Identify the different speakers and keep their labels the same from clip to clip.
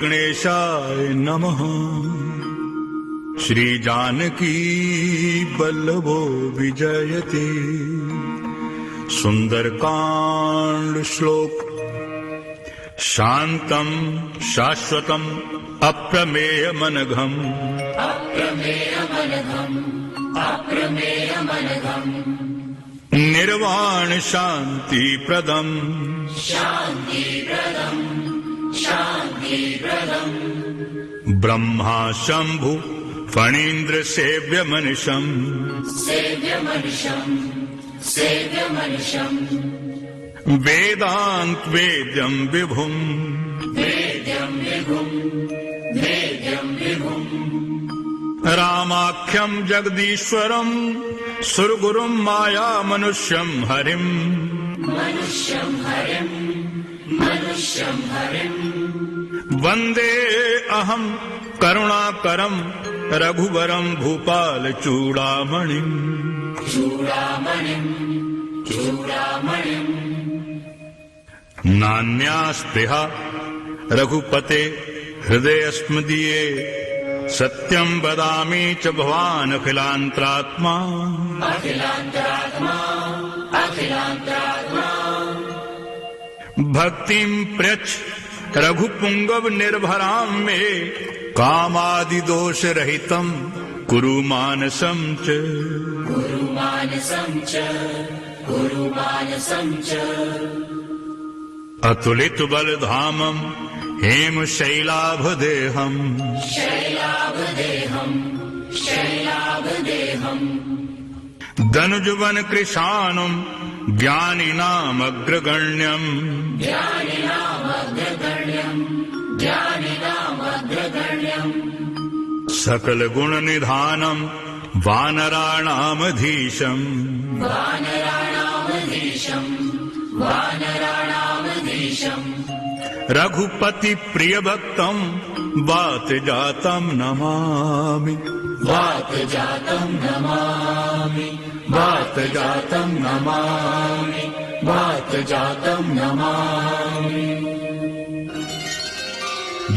Speaker 1: गणेशाय नमः। श्री जानकी वल्लभो विजयते। सुंदरकांड श्लोक। शांतम शाश्वतम अप्रमेयमनघम् निर्वाण शांति प्रदम ब्रह्मा शंभु फणीन्द्र सेव्य मनिषम् वेदांत वेद्यम विभुम् रामाख्यम जगदीश्वरम सुरगुरुम माया मनुष्यम हरिम वंदे अहम करुणाकरम रघुवरम भूपाल चूड़ामणिम नान्यास्पृहा रघुपते हृदयस्मदीये सत्यं वदामि च भवान् अखिलान्तरात्मा भक्तिं प्रयच्छ रघुपुंगव निर्भरां मे कामादि दोष रहितं कुरु मानसं च अतुलित बलधामं हेम शैलाभदेहम् धनुजवन कृशानुम ज्ञानिनामग्रगण्यम् सकल गुण निधानम वानराणामधीशम् रघुपति प्रिय भक्तम बात जातम नमामि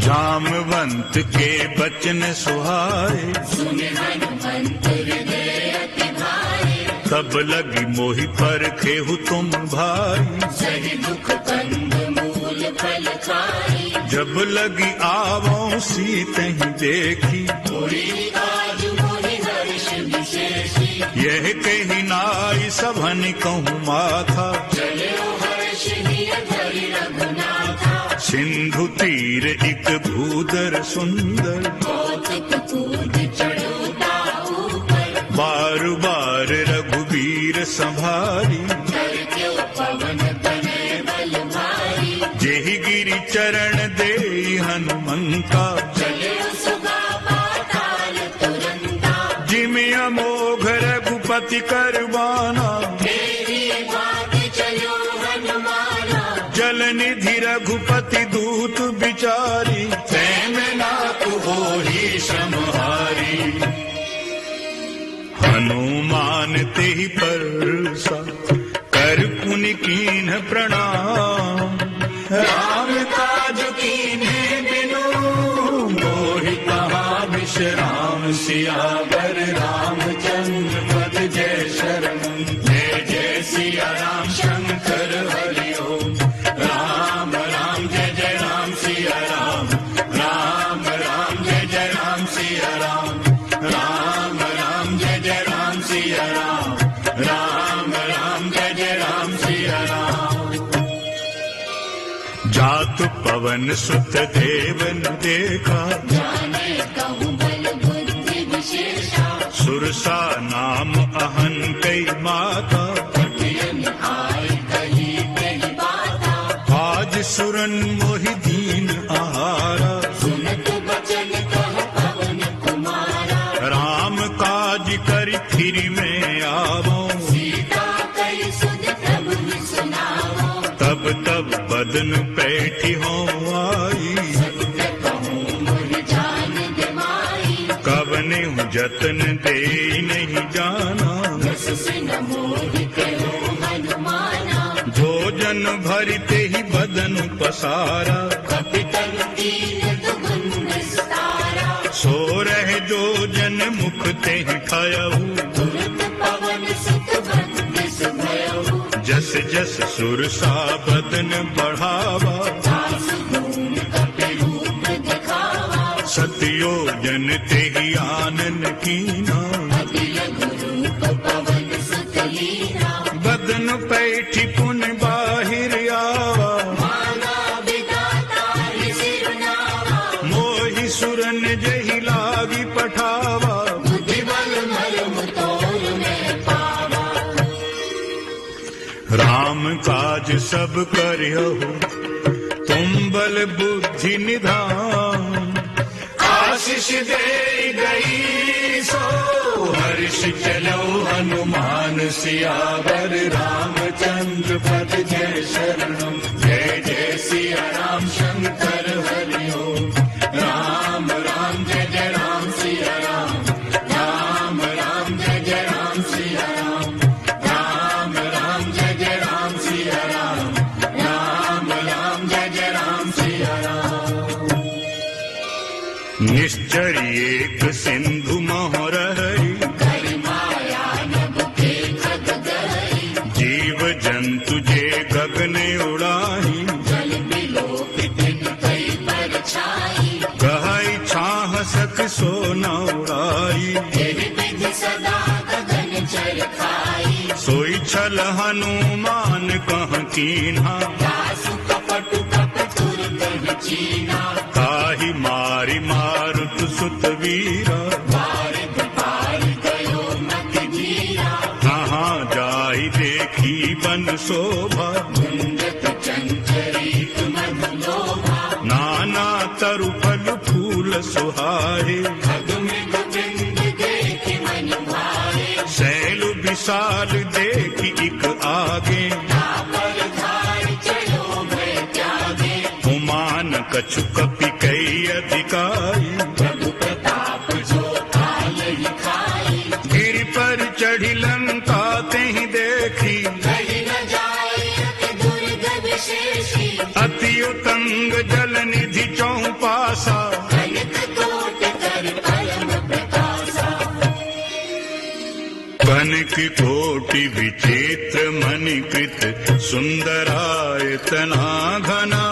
Speaker 1: जामवंत के बचन सुहाए तब लगी मोहि पर खेहु तुम भाई जब लगी आवो सीतहि देखी यह कही नाई सभन कहूँ माथा सिंधु तीर एक भूदर सुंदर बार बार रघुबीर संभारी जेहि गिरि चरण दे हनुमंता जिमि अमोघ रघुपति करवाना जल निधि रघुपति दूत बिचारी नाथ होहि समहारी हनुमान तेहि परसा कर पुनि कीन्ह प्रणाम राम काज कीन्हे बिनु मोहि कहाँ विश्राम सियावर रामचंद्र पद जय शरण जय जय सिया राम शंकर हरि ओम राम राम जय जय राम सिया राम राम राम जय जय राम सिया राम राम राम जय जय राम सिया राम राम राम जय जय राम सिया राम जातु पवन सुत देवन देखा सुरसा नाम अहन कई माता आज सुरन मोहि दीन आहारा राम काज कर फिरि में आवो तब तब बदन पैठी हो आई कवने जतन दे नहीं जाना भोजन भरते ही बदन पसारा योजन मुख ते खायहु, जस जस सुरसा बदन बढ़ावा, सतयोजन ते ही आनन कीना, बदन पैठी पुन बाहिर आवा, मोहि सुरन जही लागी पठावा, राम काज सब करियहु तुम बल बुद्धि निधान, आशीष दे गई सो हर्ष चलो हनुमान सियावर, रामचंद्र पद जय शरणम, जय जय सिया राम शंकर हरि ओम, राम राम जय जय राम सिया राम, राम राम जय जय राम सिया राम, राम राम जय जय राम सिया राम, राम राम जय जय राम सिया राम। निश्चर एक सिंधु मोहरहरि, जीव जंतु जे गगन उड़ाही, कहई छाह सक सो न उड़ाई, सोई छल हनुमान कह कीन्हा, काहि मारि मारुत सुत वीरा, कहाँ जाहि देखी बन शोभा, नाना तरु फल फूल सुहाए, शैल विशाल देखी इक आगे, हुमान कछु कपि कई अधिकारी, गिरि पर चढ़ी लंका तेहि देखी, अति उतंग जल निधि चौपासा, कनक कोटि विचित्र मणिकृत, सुंदरायतना घना,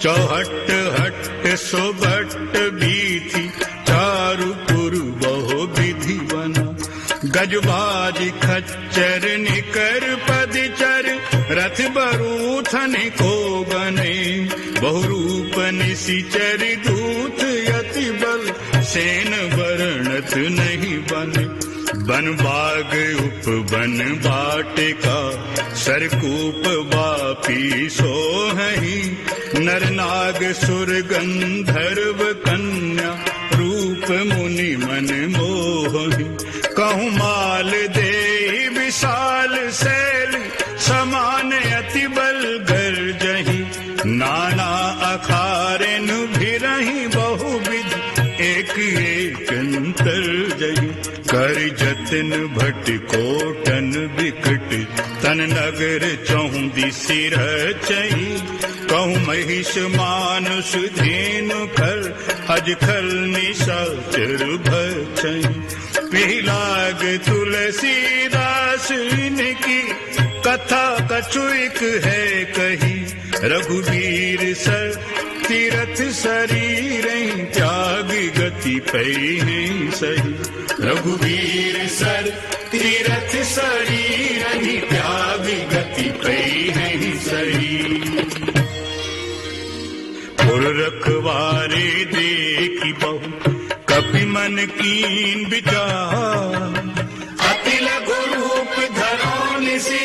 Speaker 1: चौहट्ट हट्ट सोबट्ट बीथी, चारु पुर बहु विधि बना, गजबाज खच्चर निकर पदचर, रथ बरूथन को बने, बहुरूप निशिचर दूत यति बल, सेन वर्णत नहीं बने, बन बाग उपवन बाटिका, सरकूप वापी सोहहि, नर नाग सुर गंधर्व कन्या, रूप मुनि मन मोहि, कहूँ माल दे विशाल शैल, समान अति बल गर्जहि, नाना अखारेन भिरहि बहुविध, एक एक अंतर जहि, कर जतन भट कोटन विकट, तन नगर चौंदी सिर चही, कहूँ महिष मानुष धेनु खर, अज खल निशाचर भचहि, पिलाग तुलसीदास इनकी, कथा कछुक है कही, रघुवीर सर तीरथ शरीर, त्याग गति पई है सही, रघुवीर सर तीरथ शरीर, त्याग गति पई है सही, पुर रखवारे देखी बहु, कपि मन कीन विचार, अति लघु रूप धरो निसी,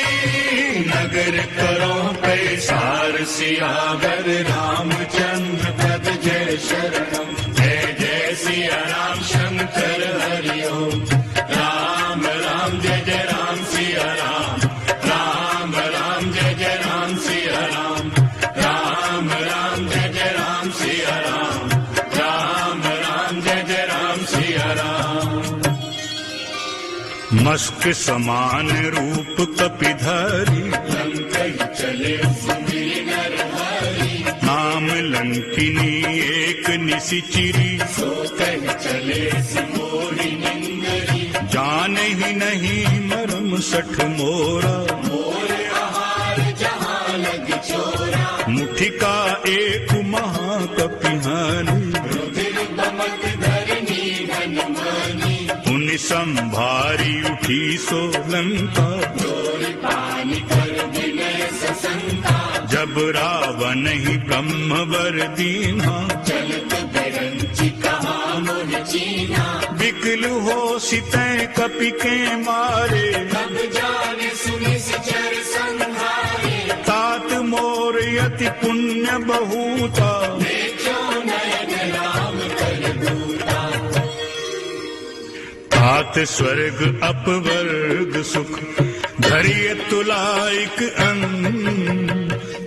Speaker 1: नगर करो पैसार सियावर, रामचंद्र पद जय शरणम, जय जय सिया राम शंकर हरि ओम, राम राम जय जय राम सिया राम, राम राम जय जय राम सिया राम, राम राम जय जय राम सिया राम, राम राम जय जय राम सिया राम। मस्क समान रूप कपिधारी, चले नाम लंकिनी एक निशिचिरी, चले सिमोर 64 मोरा,
Speaker 2: मोर आहार जहाँ लग चोरा,
Speaker 1: मुठिका एक महाकपिहानी,
Speaker 2: रुधिर बमक धरनी धन मानी,
Speaker 1: उन संभारी उठी सो लंका,
Speaker 2: चोर पानी कर विनय ससंका,
Speaker 1: जब रावण ही ब्रह्मवर दीन्हा,
Speaker 2: चलत बिरंची कहा मोह चीना,
Speaker 1: विकल हो सितै कपि के मारे,
Speaker 2: तब जाने सुनि सिचर संहारे,
Speaker 1: तात मोर यति पुण्य बहुता,
Speaker 2: देखो नयन राम कर दूता,
Speaker 1: तात स्वर्ग अपवर्ग सुख, धरिय तुलाइक अंग,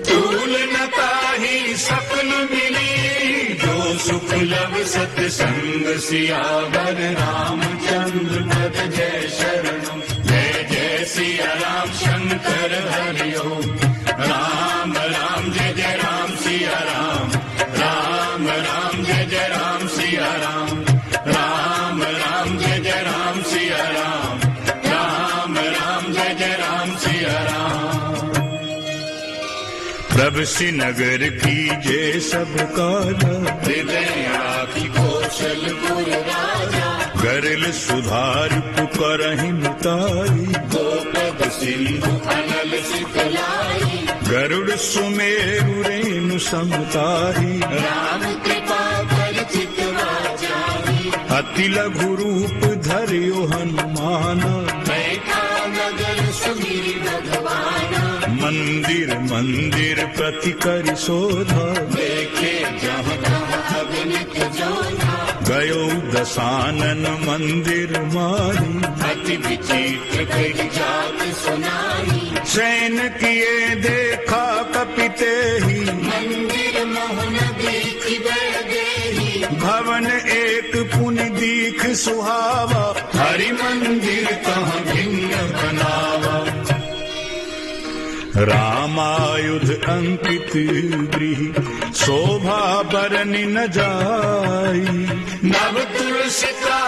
Speaker 1: तूल न ताहि सकल मिली, जो सुख लव सतसंग, सियावर रामचंद्र पद जय शरणम, जय जय सिया राम शंकर हरि ओम, राम राम जय जय राम सिया राम, राम राम जय जय राम सिया राम, राम राम जय जय राम सिया राम, राम राम जय जय राम सिया राम। प्रभ श्रीनगर की जय सब काजा,
Speaker 2: हृदय राखी कौशलपुर राजा,
Speaker 1: गरल सुधार पुकारहि मिताई,
Speaker 2: गोपद सिंधु अनल सितलाई,
Speaker 1: गरुड़ सुमेरु रेणु समताही,
Speaker 2: राम कृपा कर चितवा जाही,
Speaker 1: अति लघु रूप धरियो हनुमाना,
Speaker 2: बैठा नगर सुमिरि भगवाना,
Speaker 1: मंदिर मंदिर प्रति करि शोधा,
Speaker 2: देखे जहाँ तहाँ अगणित जोधा,
Speaker 1: गयो दशानन मंदिर माही,
Speaker 2: अति विचित्र कही जात सुनाई,
Speaker 1: सैन किए देखा कपिते ही,
Speaker 2: मंदिर मोहन दीख देही,
Speaker 1: भवन एक पुनि दीख सुहावा, हरि मंदिर कहाँ भिन्न बनावा, रामायुध अंकित गृह, शोभा बरनि न जाई,
Speaker 2: नव तुलसी का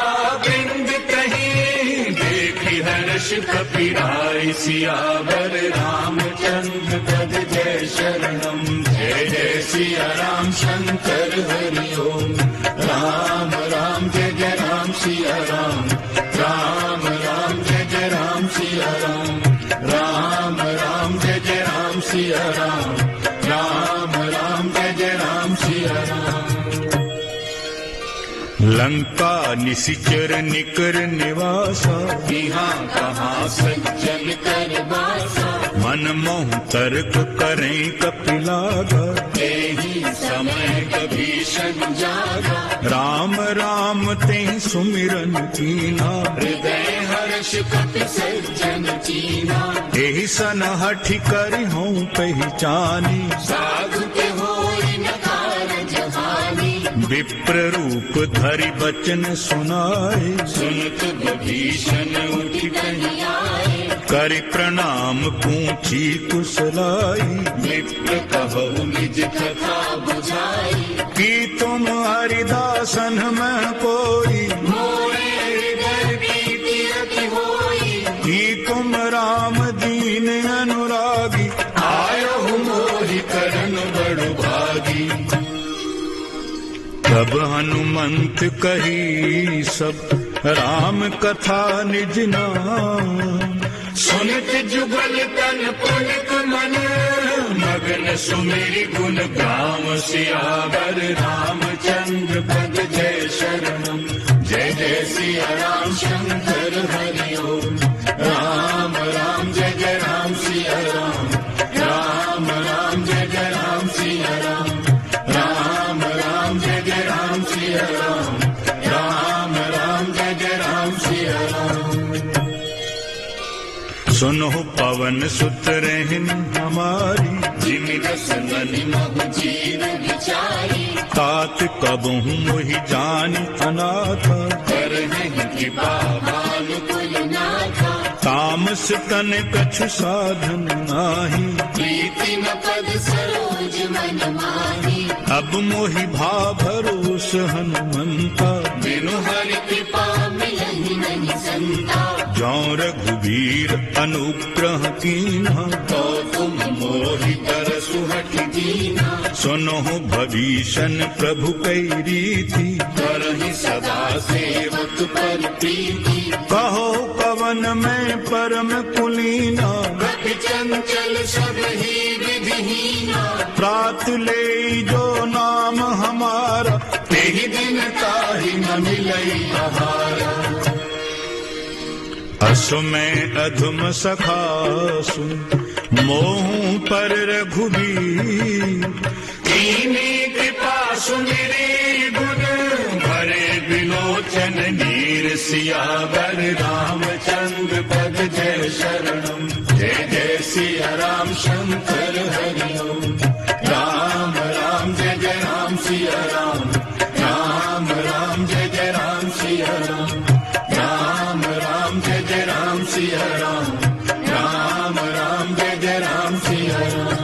Speaker 2: बिंद कहीं, देखी हर्ष कपिराई, सियावर रामचंद्र पद जय शरणम, जय जय सिया राम शंकर हरि ओम, राम राम जय जय राम सिया राम, राम राम जय जय राम सिया राम, राम राम जय जय राम सिया राम, राम राम जय जय राम सिया राम।
Speaker 1: लंका निशिचर निकर निवासा,
Speaker 2: यहाँ कहाँ सज्जन कर बासा,
Speaker 1: मन मोह तर्क करें कपिलागा,
Speaker 2: तेहि समय कभीषण जागा,
Speaker 1: राम राम ते सुमिरन कीना,
Speaker 2: हृदय हर्ष कपि सज्जन चीना,
Speaker 1: एहि सन हठि करि हूँ पहचानी,
Speaker 2: साधु के होई न कारज हानि,
Speaker 1: विप्र रूप धरि बचन सुनाए,
Speaker 2: सुनत विभीषण उठि कहि आए,
Speaker 1: करि प्रणाम पूछी कुशलाई,
Speaker 2: विप्र कहु निज कथा बुझाई,
Speaker 1: कि तुम हरिदासन में कोई,
Speaker 2: मोरे हृदय प्रीति अति होई,
Speaker 1: कि तुम राम दीन अनुरागी,
Speaker 2: आयो मोहि करन बड़ भागी,
Speaker 1: तब हनुमंत कही सब राम कथा निज नाम,
Speaker 2: सुनित जुगल तन पुलक मन, मगन सुमेरि गुण गाम, सियावर रामचंद्र पद जय शरणम, जय जय सिया राम शंकर हरि ओम, राम राम जय जय राम सिया राम, राम राम जय जय राम सिया राम, राम राम जय जय राम सिया राम, राम राम जय जय राम सिया राम।
Speaker 1: सुनो पवन सुत रहन हमारी,
Speaker 2: जिमि दसननि महु जीव विचारी,
Speaker 1: तात कबहू मोहि जानि अनाथा,
Speaker 2: करहिं कृपा भानुकुल नाथा,
Speaker 1: तामस तन कछु साधन नाही,
Speaker 2: प्रीति न पद सरोज मन माही,
Speaker 1: अब मोहि भा भरोस हनुमंता,
Speaker 2: बिनु हरि कृपा मिलहि नहीं संता,
Speaker 1: जौ रघुवीर अनुग्रह कीन्हा,
Speaker 2: तो तुम मोहि तरसु हठ दीना।
Speaker 1: सुनो भविष्य प्रभु कई रीति,
Speaker 2: करहि सदा सेवक पर प्रीति।
Speaker 1: कहो कवन में परम कुलीना,
Speaker 2: गति चंचल सब ही विधिहीना।
Speaker 1: प्रात ले जो नाम हमारा,
Speaker 2: तेहि दिन ताहि न मिलई आहारा।
Speaker 1: असु में अधुम सखासु, मोहू पर रघुबीर।
Speaker 2: कीनी कृपा सुमिरी गुण, भरे बिलोचन नीर। सियावर रामचंद्र पद जय शरणम। जय जय सिया राम शंकर हरि ओम। राम राम जय जय राम सिया राम। राम राम जय जय राम सिया राम। राम राम जय जय राम सिया राम। राम राम जय जय राम सिया राम।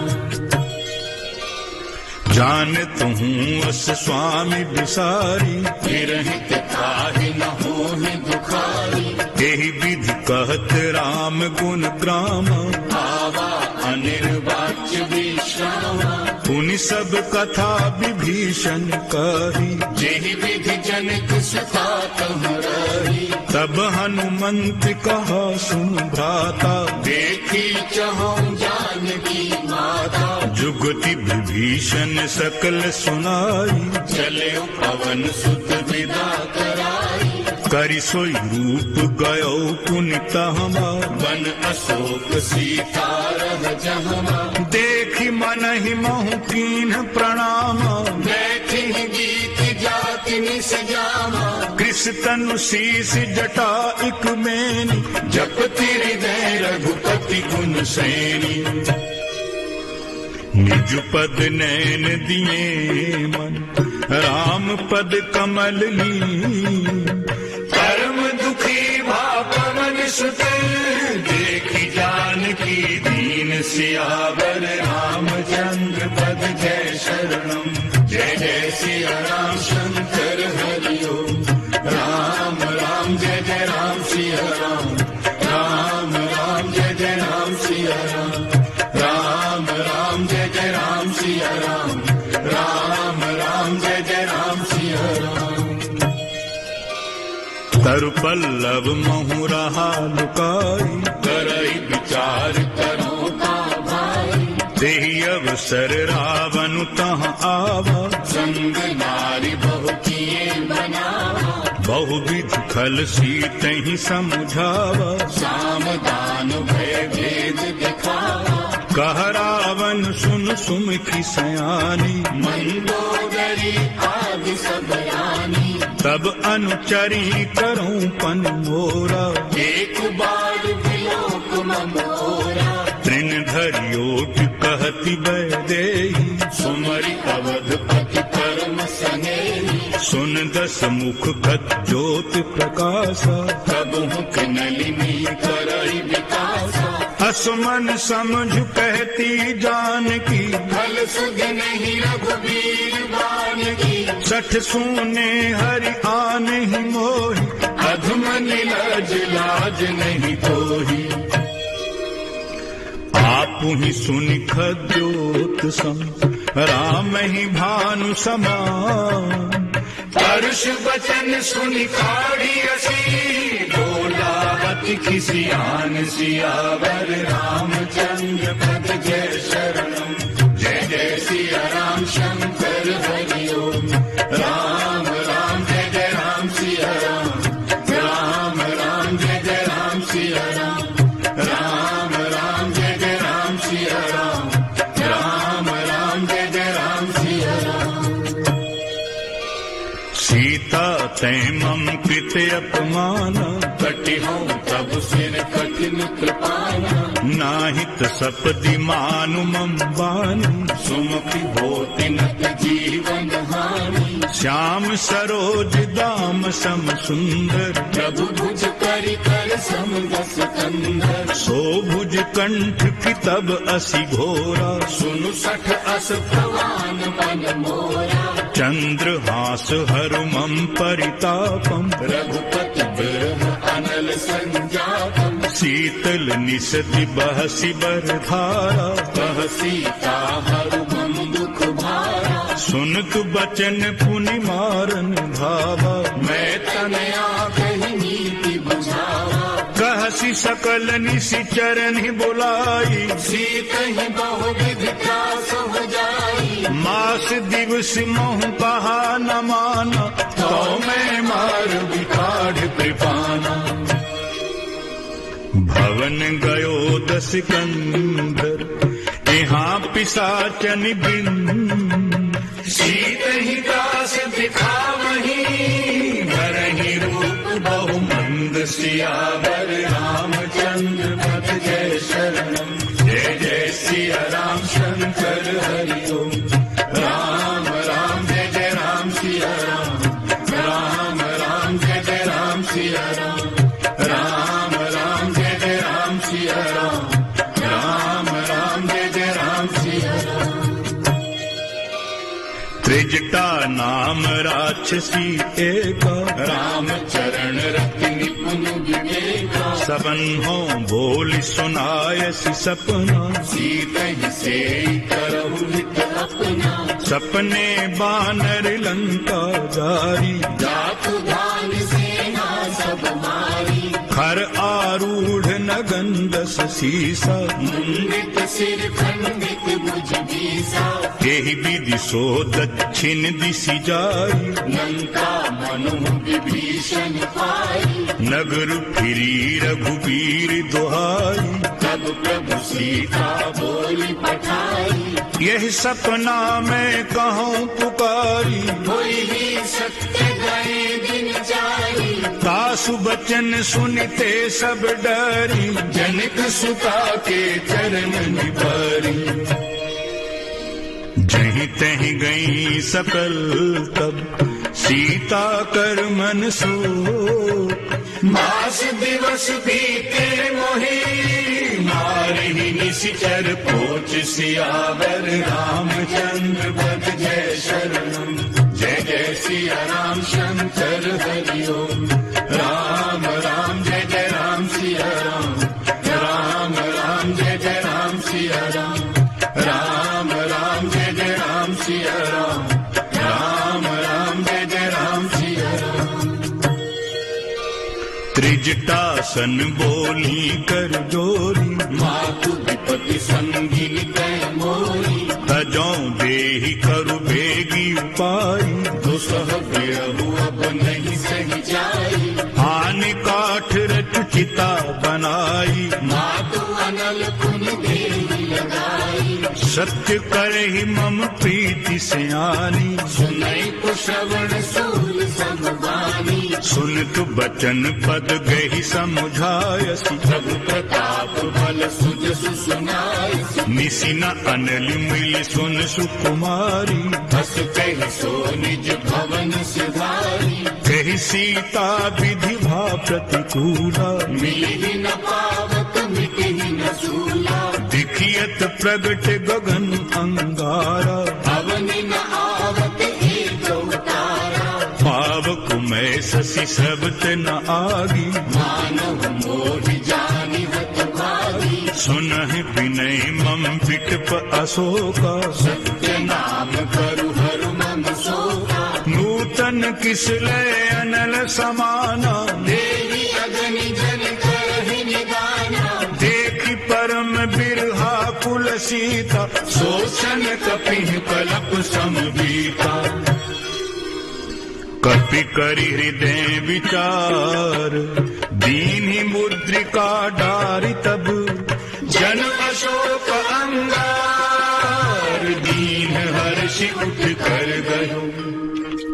Speaker 1: जानत हूँ अस स्वामी बिसारी,
Speaker 2: विरहित काहि न होहि दुखारी।
Speaker 1: यही विधि कहत राम गुण ग्राम,
Speaker 2: आवा अनिर्वाच्य विश्रामा।
Speaker 1: पुनि सब कथा विभीषण कही,
Speaker 2: जेहि विधि जनित सुता तम रही।
Speaker 1: तब हनुमंत कहा सुन भ्राता,
Speaker 2: देखी चहु जानकी माता।
Speaker 1: जुगति विभीषण सकल सुनाई,
Speaker 2: चले पवन सुत विदा कराई।
Speaker 1: करि सोई रूप गयो पुनि तहमा,
Speaker 2: वन अशोक सीता रह जहमा।
Speaker 1: देखि मन ही महु कीन्ह प्रणाम।
Speaker 2: बैठी गीत जाति निस जामा।
Speaker 1: कृष तनु शीस जटा इक मेनी,
Speaker 2: जपति हृदय रघुपति गुण सैनी।
Speaker 1: निज पद नैन दिए मन, राम पद कमल ली।
Speaker 2: परम दुखी भा पवन सुत, देखी जानकी दीन। सियावर रामचंद्र पद जय शरणम। जय जय सिया राम शंकर हरि ओम। राम राम जय जय राम सिया राम। राम राम जय जय राम सिया राम। राम राम जय जय राम सिया राम। राम राम जय जय राम सिया राम।
Speaker 1: तरु पल्लव महु रहा लुकाई,
Speaker 2: करई विचार करो का भाई।
Speaker 1: देहि अवसर रावण तह आवा,
Speaker 2: संग नारी बहु किए बनावा।
Speaker 1: बहुविध खल सीतहि समझावा।
Speaker 2: साम दान भय भेद दिखावा।
Speaker 1: कह रावण सुन सुमुखी सयानी,
Speaker 2: मंदोदरी आदि सब रानी।
Speaker 1: तब अनुचरी करूं पन मोरा,
Speaker 2: एक बार विलोक मोरा।
Speaker 1: तृण धरियोट कहति वैदेही,
Speaker 2: सुमरि अवधपति परम सनेही।
Speaker 1: सुन दस मुख खत ज्योत प्रकाशा,
Speaker 2: तब मुख नलिनी करई विकासा।
Speaker 1: असमन समझ कहती जानकी,
Speaker 2: फल सुध नहीं रघुबीर बान की।
Speaker 1: सठ सूने हरि आन ही मोहि,
Speaker 2: अधम नीलज लाज नहीं तोही।
Speaker 1: आपु ही सुनि खद्योत सम, राम ही भानु समान।
Speaker 2: परुष वचन सुनि काढ़ी असी, बोला अति खिसियान। सियावर रामचंद्र पद जय शरणम। जय जय सिया राम शंकर हरि ओम। राम राम जय जय राम सिया राम। राम राम जय जय राम सिया राम। राम राम जय जय राम सिया राम। राम राम जय जय राम सिया राम।
Speaker 1: सीता तै मम कृत अपमान,
Speaker 2: कटि हूँ तब सिर कठिन कृपाना।
Speaker 1: नाहित सपदि मानु मम बानी,
Speaker 2: सुमुखी होति नत जीवन हानि।
Speaker 1: श्याम सरोज दाम सम सुंदर,
Speaker 2: प्रभु भुज करि कर समदस कंधर।
Speaker 1: सो भुज कंठ की तब असी घोरा,
Speaker 2: सुनु सठ अस भगवान मन मोरा।
Speaker 1: चंद्र हास हरु मम परितापम,
Speaker 2: रघुपति बिरह अनल संजातम।
Speaker 1: शीतल निसति बहसी बरधारा,
Speaker 2: कह सीता हरु मम दुख भारा।
Speaker 1: सुनत बचन पुनि मारन भावा,
Speaker 2: मैं तनया कही नीति बुझावा।
Speaker 1: कहसी सकल निशि चरण बुलाई,
Speaker 2: सीत ही बहुविध त्रास हो जाई।
Speaker 1: मास दिवस मोह कहा न माना,
Speaker 2: तो मैं मार विकाढ़ कृपाना।
Speaker 1: भवन गयो 10 कंधर, यहाँ पिशाचन बिन।
Speaker 2: सीत ही दास दिखावही, भरहि रूप बहु मंद। सियावर रामचंद्र पद जय शरणम। जय जय सिया राम शंकर हरि ओम। राम राम जय जय राम सिया राम। राम राम जय जय राम सिया राम। राम राम जय जय राम सिया राम। राम राम जय जय राम सिया राम।
Speaker 1: त्रिजटा नाम राक्षसी एका,
Speaker 2: राम चरण रति निपुण विवेका।
Speaker 1: सबन हो बोली सुनायसी सपना,
Speaker 2: सीत ही से करहु हित अपना।
Speaker 1: सपने बानर लंका जारी,
Speaker 2: जातु धान सेना सब मारी।
Speaker 1: खर आरूढ़ नगन 10 सीसा,
Speaker 2: मुंडित सिर खंडित भुज बीसा।
Speaker 1: एहि विधि सो दक्षिण दिशि जाई,
Speaker 2: लंका मनु विभीषण पाई।
Speaker 1: नगर फिरी रघुबीर दुहाई।
Speaker 2: तब प्रभु सीता बोली पठाई।
Speaker 1: यही सपना मैं कहूँ पुकारी,
Speaker 2: होई ही सत्य गए दिन जाई।
Speaker 1: तासु बचन सुनते सब डरी,
Speaker 2: जनक सुता के चरण निबारी।
Speaker 1: जहीं तहीं गई सकल तब, सीता कर मन सो।
Speaker 2: मास दिवस बीते मोहि, मारहि निशिचर पोच। सियावर रामचंद्र पद जय शरणम। जय जय सिया राम शंकर हरि ओम। राम राम जय जय राम सिया राम। राम राम जय जय राम सिया राम। राम राम जय जय राम सिया राम। राम राम जय जय राम सिया राम।
Speaker 1: त्रिजटासन बोली कर जोरी,
Speaker 2: मातु विपति संगिन कै मोरी।
Speaker 1: तजों देहि करु बेगी उपाई,
Speaker 2: दुसह बिरहु अब नहीं सही जाई।
Speaker 1: हानि काठ रचु चिता बनाई,
Speaker 2: मातु अनल कुन देहि लगाई।
Speaker 1: सत्य करहि मम प्रीति सियानी,
Speaker 2: सुनई कुशवण सूल समवानी।
Speaker 1: सुनत बचन पद गहि समुझायसी,
Speaker 2: प्रभु प्रताप बल सुजसु सुनाई।
Speaker 1: निसि न अनल मिल सुन सुकुमारी।
Speaker 2: हस कहि सो निज भवन सिधारी।
Speaker 1: कहि सीता विधि भा प्रतिकूला,
Speaker 2: मिलि न पावत मिटहि न सूला।
Speaker 1: दिखियत प्रगट गगन अंगारा,
Speaker 2: अवनि न आवत एक उतारा।
Speaker 1: पावक मैं शशि सबत न आगी,
Speaker 2: मानव मोहि जानि हत भागी।
Speaker 1: सुनहि विनय मम विटप अशोका,
Speaker 2: सत्य नाम करु हरु मम शोका।
Speaker 1: नूतन किस लय अनल समाना,
Speaker 2: देवी अगनि जन करहि निदाना।
Speaker 1: देखि परम बिरहा कुल सीता,
Speaker 2: सोचन कपिहि कलप समबीता।
Speaker 1: कपि करि हृदय विचार, दीन्हि मुद्रिका डारि तब।
Speaker 2: जन अशोक अंगार, दीन हर्षि उठ कर गयो।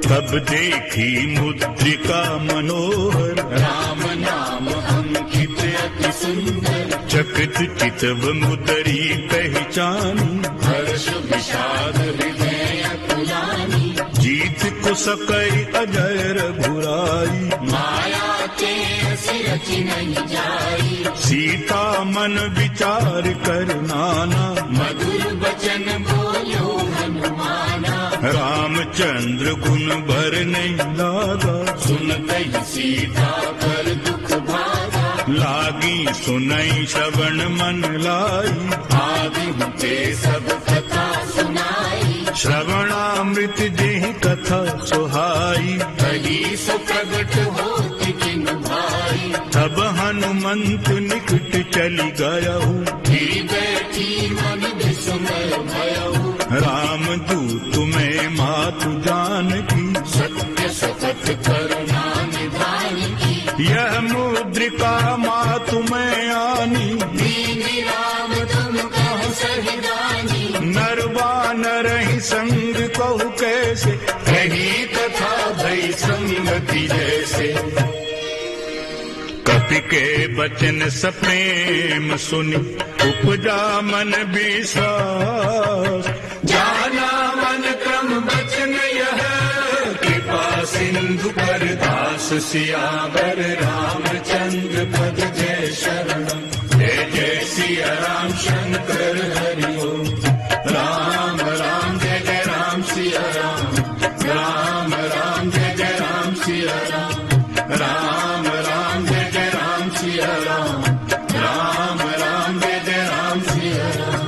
Speaker 1: तब देखी मुद्रिका मनोहर,
Speaker 2: राम नाम अंकित अति सुंदर।
Speaker 1: चकित चितव मुदरी पहचानी,
Speaker 2: हर्ष विषाद हृदय अकुलानी।
Speaker 1: जीत को सकई अजय रघुराई,
Speaker 2: माया के असि रचि नहीं जाई।
Speaker 1: सीता मन विचार कर नाना,
Speaker 2: मधुर बचन बोलो हनुमाना।
Speaker 1: रामचंद्र गुण भर नहीं लागा,
Speaker 2: सुनते ही सीता कर दुख भागा।
Speaker 1: लागी सुनई श्रवण मन लाई,
Speaker 2: आदि ते सब कथा सुनाई,
Speaker 1: श्रवणामृत जेहि कथा सुहाई,
Speaker 2: कही सो प्रगट होति किनु भाई,
Speaker 1: तब हनुमंत निकट चली गयहु,
Speaker 2: गिरि बैठी मन विस्मय भयहु,
Speaker 1: राम दूत में मातु जानकी,
Speaker 2: सत्य सतत करुणा निधान की,
Speaker 1: यह मुद्रिका मातु में आनी,
Speaker 2: दीनि राम तुम कहो सहिदानी,
Speaker 1: नरवानर ही संग कहु कैसे,
Speaker 2: कही कथा भई संगति जैसे,
Speaker 1: कपि के बचन सप्रेम सुनि, उपजा मन विश्वास,
Speaker 2: जाना मन क्रम बचन यह, कृपा सिंधु पर दास सियावर रामचंद्र पद जय शरणम, जय जय सिया राम शंकर हरि ओम, राम राम जय जय राम सिया राम, राम राम जय जय राम सिया राम, राम राम जय जय राम सिया राम, राम राम जय जय राम सिया राम।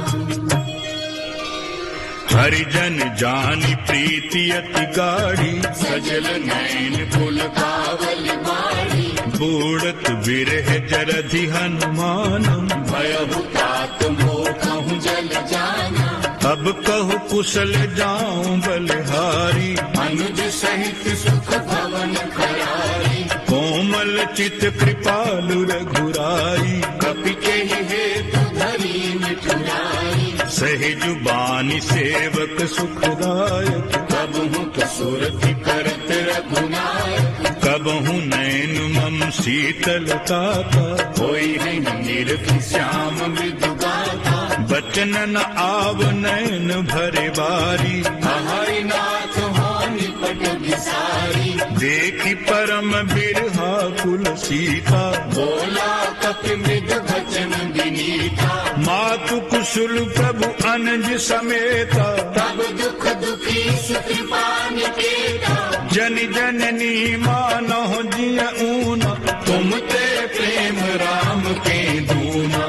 Speaker 1: हरिजन जानी प्रीति अति गाढ़ी,
Speaker 2: सजल नैन पुलकावल बाड़ी,
Speaker 1: बूढ़त विरह जरधि हनुमान,
Speaker 2: भयहु तात मोह कहूँ जल जाना,
Speaker 1: अब कहु कुशल जाऊं बलिहारी,
Speaker 2: अनुज सहित सुख भवन खरारी,
Speaker 1: कोमल चित कृपालु रघुराई,
Speaker 2: कपि के हेतु धरी मिठुराई,
Speaker 1: सहजुबानी सेवक सुखदायक,
Speaker 2: कबहु कसुरति करत रघुनायक,
Speaker 1: कबहु नैन मम शीतलता का,
Speaker 2: कोई नहीं निरखि श्याम मृदु गाथा,
Speaker 1: बचन न आव नैन भरे बारी,
Speaker 2: हरि नाथ हो निपट विसारी,
Speaker 1: देखी परम बिरहा कुल सीता,
Speaker 2: बोला कपि मृद वचन विनीता,
Speaker 1: मातु कुशल प्रभु अनज समेता,
Speaker 2: तब दुख दुखी सुकृपा निकेता,
Speaker 1: जन जननी मानहु जिय ऊना,
Speaker 2: तुम ते प्रेम राम के दूना,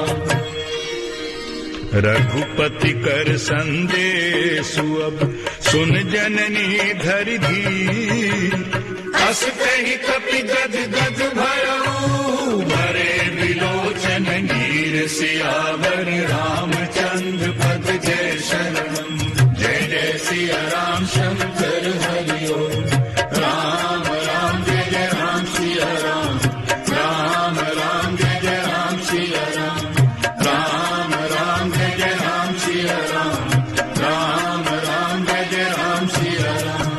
Speaker 1: रघुपति कर संदेशु अब सुन जननी धरि धीर,
Speaker 2: अस कहि कपि गद गद भयउ, भरे विलोचन नीर सियावर रामचंद्र पद जय शरणम, जय जय सिया राम शंकर हरि ओम, राम राम जय जय राम सिया राम, राम राम जय जय राम सिया राम, राम राम जय जय राम सिया राम, राम राम जय जय राम सिया राम।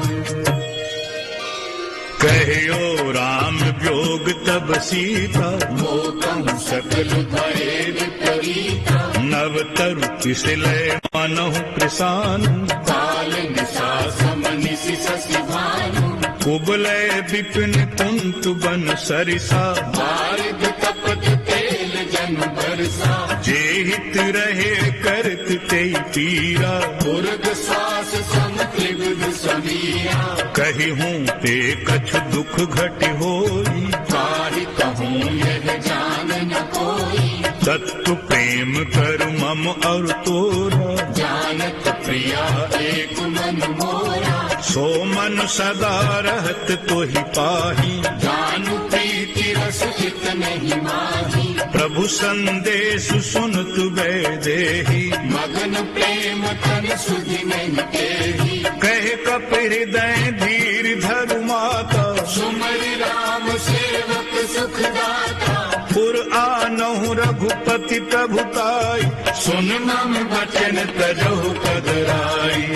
Speaker 1: कहियो राम व्योग तब सीता,
Speaker 2: मोकहु सकल भये विपरीता,
Speaker 1: नव तरु किसलय मनहु प्रसान,
Speaker 2: काल निशा समनिसि शशि भानु,
Speaker 1: कुबलय विपिन कुंतु बन सरिसा,
Speaker 2: बारिद तपत तेल जन बरसा,
Speaker 1: जे हित रहे करत ते पीरा,
Speaker 2: उर्ग सास सम त्रिविध समीरा,
Speaker 1: कही हूँ ते कछु दुख घट होई,
Speaker 2: काहि कहूँ यह जान न कोई,
Speaker 1: तत्व प्रेम कर मम और तोरा,
Speaker 2: जानत प्रिया एक मन मोरा,
Speaker 1: सो मन सदा रहत तोहि पाही,
Speaker 2: जानु प्रीति रस चित नहीं माही,
Speaker 1: प्रभु संदेश सुनत वैदेही,
Speaker 2: मगन प्रेम तन सुधि नहीं तेहि,
Speaker 1: कहे कप हृदय धीर धरु माता,
Speaker 2: सुमरि राम सेवक सुखदाता,
Speaker 1: पुर आनहु रघुपति प्रभुताई,
Speaker 2: सुन मम वचन तजहु पदराई,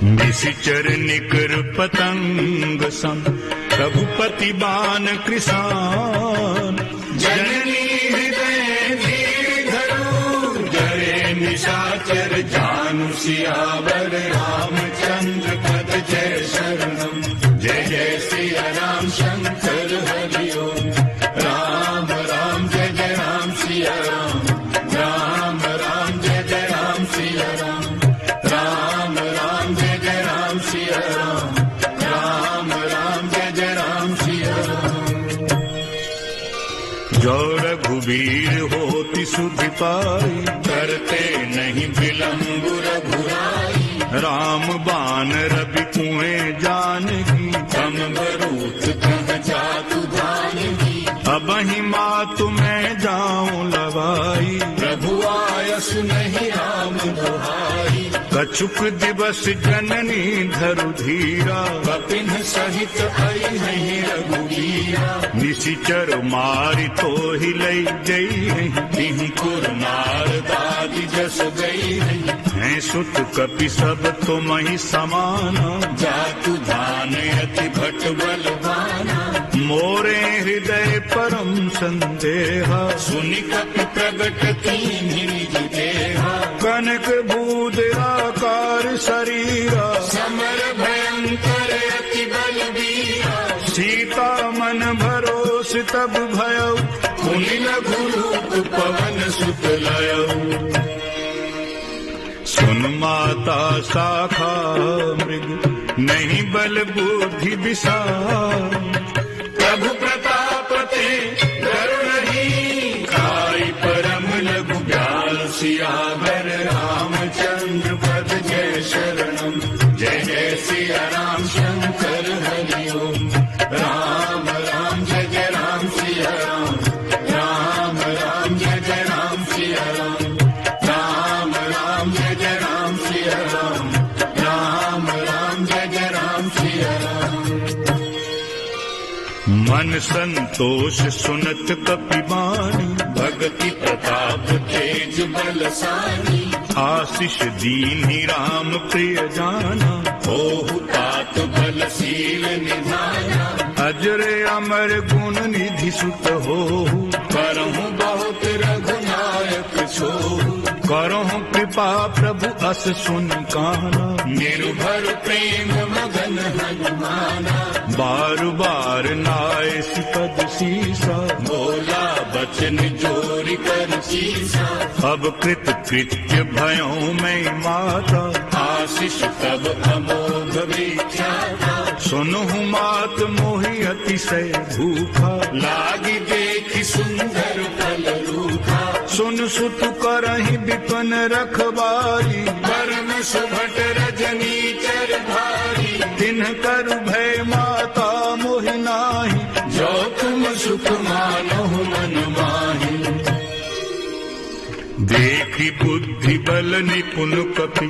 Speaker 1: निशिचर निकर पतंग सम, रघुपति बान कृसान,
Speaker 2: जननी हृदय धीर धरू, जरे निशाचर जानु सियावर रामचंद्र पद जय शरणम, जय जय सिया राम शंकर हरि ओम, राम राम जय जय राम सिया राम, राम राम जय जय राम सिया राम, राम राम जय जय राम सिया राम, राम राम जय जय राम सिया राम।
Speaker 1: जो रघुवीर होति सुधि पाई,
Speaker 2: करते नहीं विलंब रघुराई,
Speaker 1: राम बान रवि कुएं जानकी,
Speaker 2: तम बरूथ कह जातु धानगी,
Speaker 1: अबहि मातु मैं जाऊं लवाई,
Speaker 2: प्रभु आयस नहीं राम दुहाई,
Speaker 1: कछुक दिवस जननी धरु धीरा,
Speaker 2: कपिन सहित आई नहीं रघुवीरा,
Speaker 1: निशिचर मारि तो ही लई गई है,
Speaker 2: तिहु कुर नार दादि जस गई है,
Speaker 1: हैं सुत कपि सब तुम ही समाना,
Speaker 2: जातु धान अति भट बलवाना,
Speaker 1: मोरे हृदय परम संदेहा,
Speaker 2: सुनि कपि प्रगट कीन्हि निज देहा,
Speaker 1: कनक बूद आकार शरीरा,
Speaker 2: समर भयंकर अति बलवीरा,
Speaker 1: सीता मन भरोस तब भयउ,
Speaker 2: मुनि लघु रूप पवन सुत लयऊ,
Speaker 1: सुन माता शाखा मृग नहीं बल बुद्धि विशाल,
Speaker 2: प्रभु प्रताप ते करुणही, काई परम लघु ब्याल, सियावर रामचंद्र पद जय शरणम, जय जय सिया राम शंकर हरि ओम, राम राम जय जय राम सिया राम, राम राम जय जय राम सिया राम, राम राम जय जय राम सिया राम, राम राम जय जय राम सिया राम,
Speaker 1: मन संतोष सुनत कपि बानी,
Speaker 2: भगति प्रताप तेज बलसानी,
Speaker 1: आशीष दीन्हि राम प्रिय जाना,
Speaker 2: ओहु तात बलशील निधाना,
Speaker 1: अजरे अमर गुण निधि सुत होहु,
Speaker 2: करहु बहुत रघुनायक छोहु,
Speaker 1: करहु कृपा प्रभु अस सुन काना,
Speaker 2: निर्भर प्रेम मगन हनुमाना,
Speaker 1: बार बार नाय सिपद सीसा,
Speaker 2: बोला बचन जोरि कर चीसा,
Speaker 1: अब कृत कृत्य भयों में माता,
Speaker 2: आशीष तब अमोघ विख्याता,
Speaker 1: सुनहु मात मोहि अतिशय भूखा,
Speaker 2: लागी देखि सुंदर फल रूखा,
Speaker 1: सुन सुत करहि विपन रखबारी,
Speaker 2: परम सुभट रजनी चर भारी,
Speaker 1: तिन्ह करु भय माता मोहि नाही,
Speaker 2: जो तुम सुख मानहु मन माहि,
Speaker 1: देखी बुद्धि बल निपुण कपि,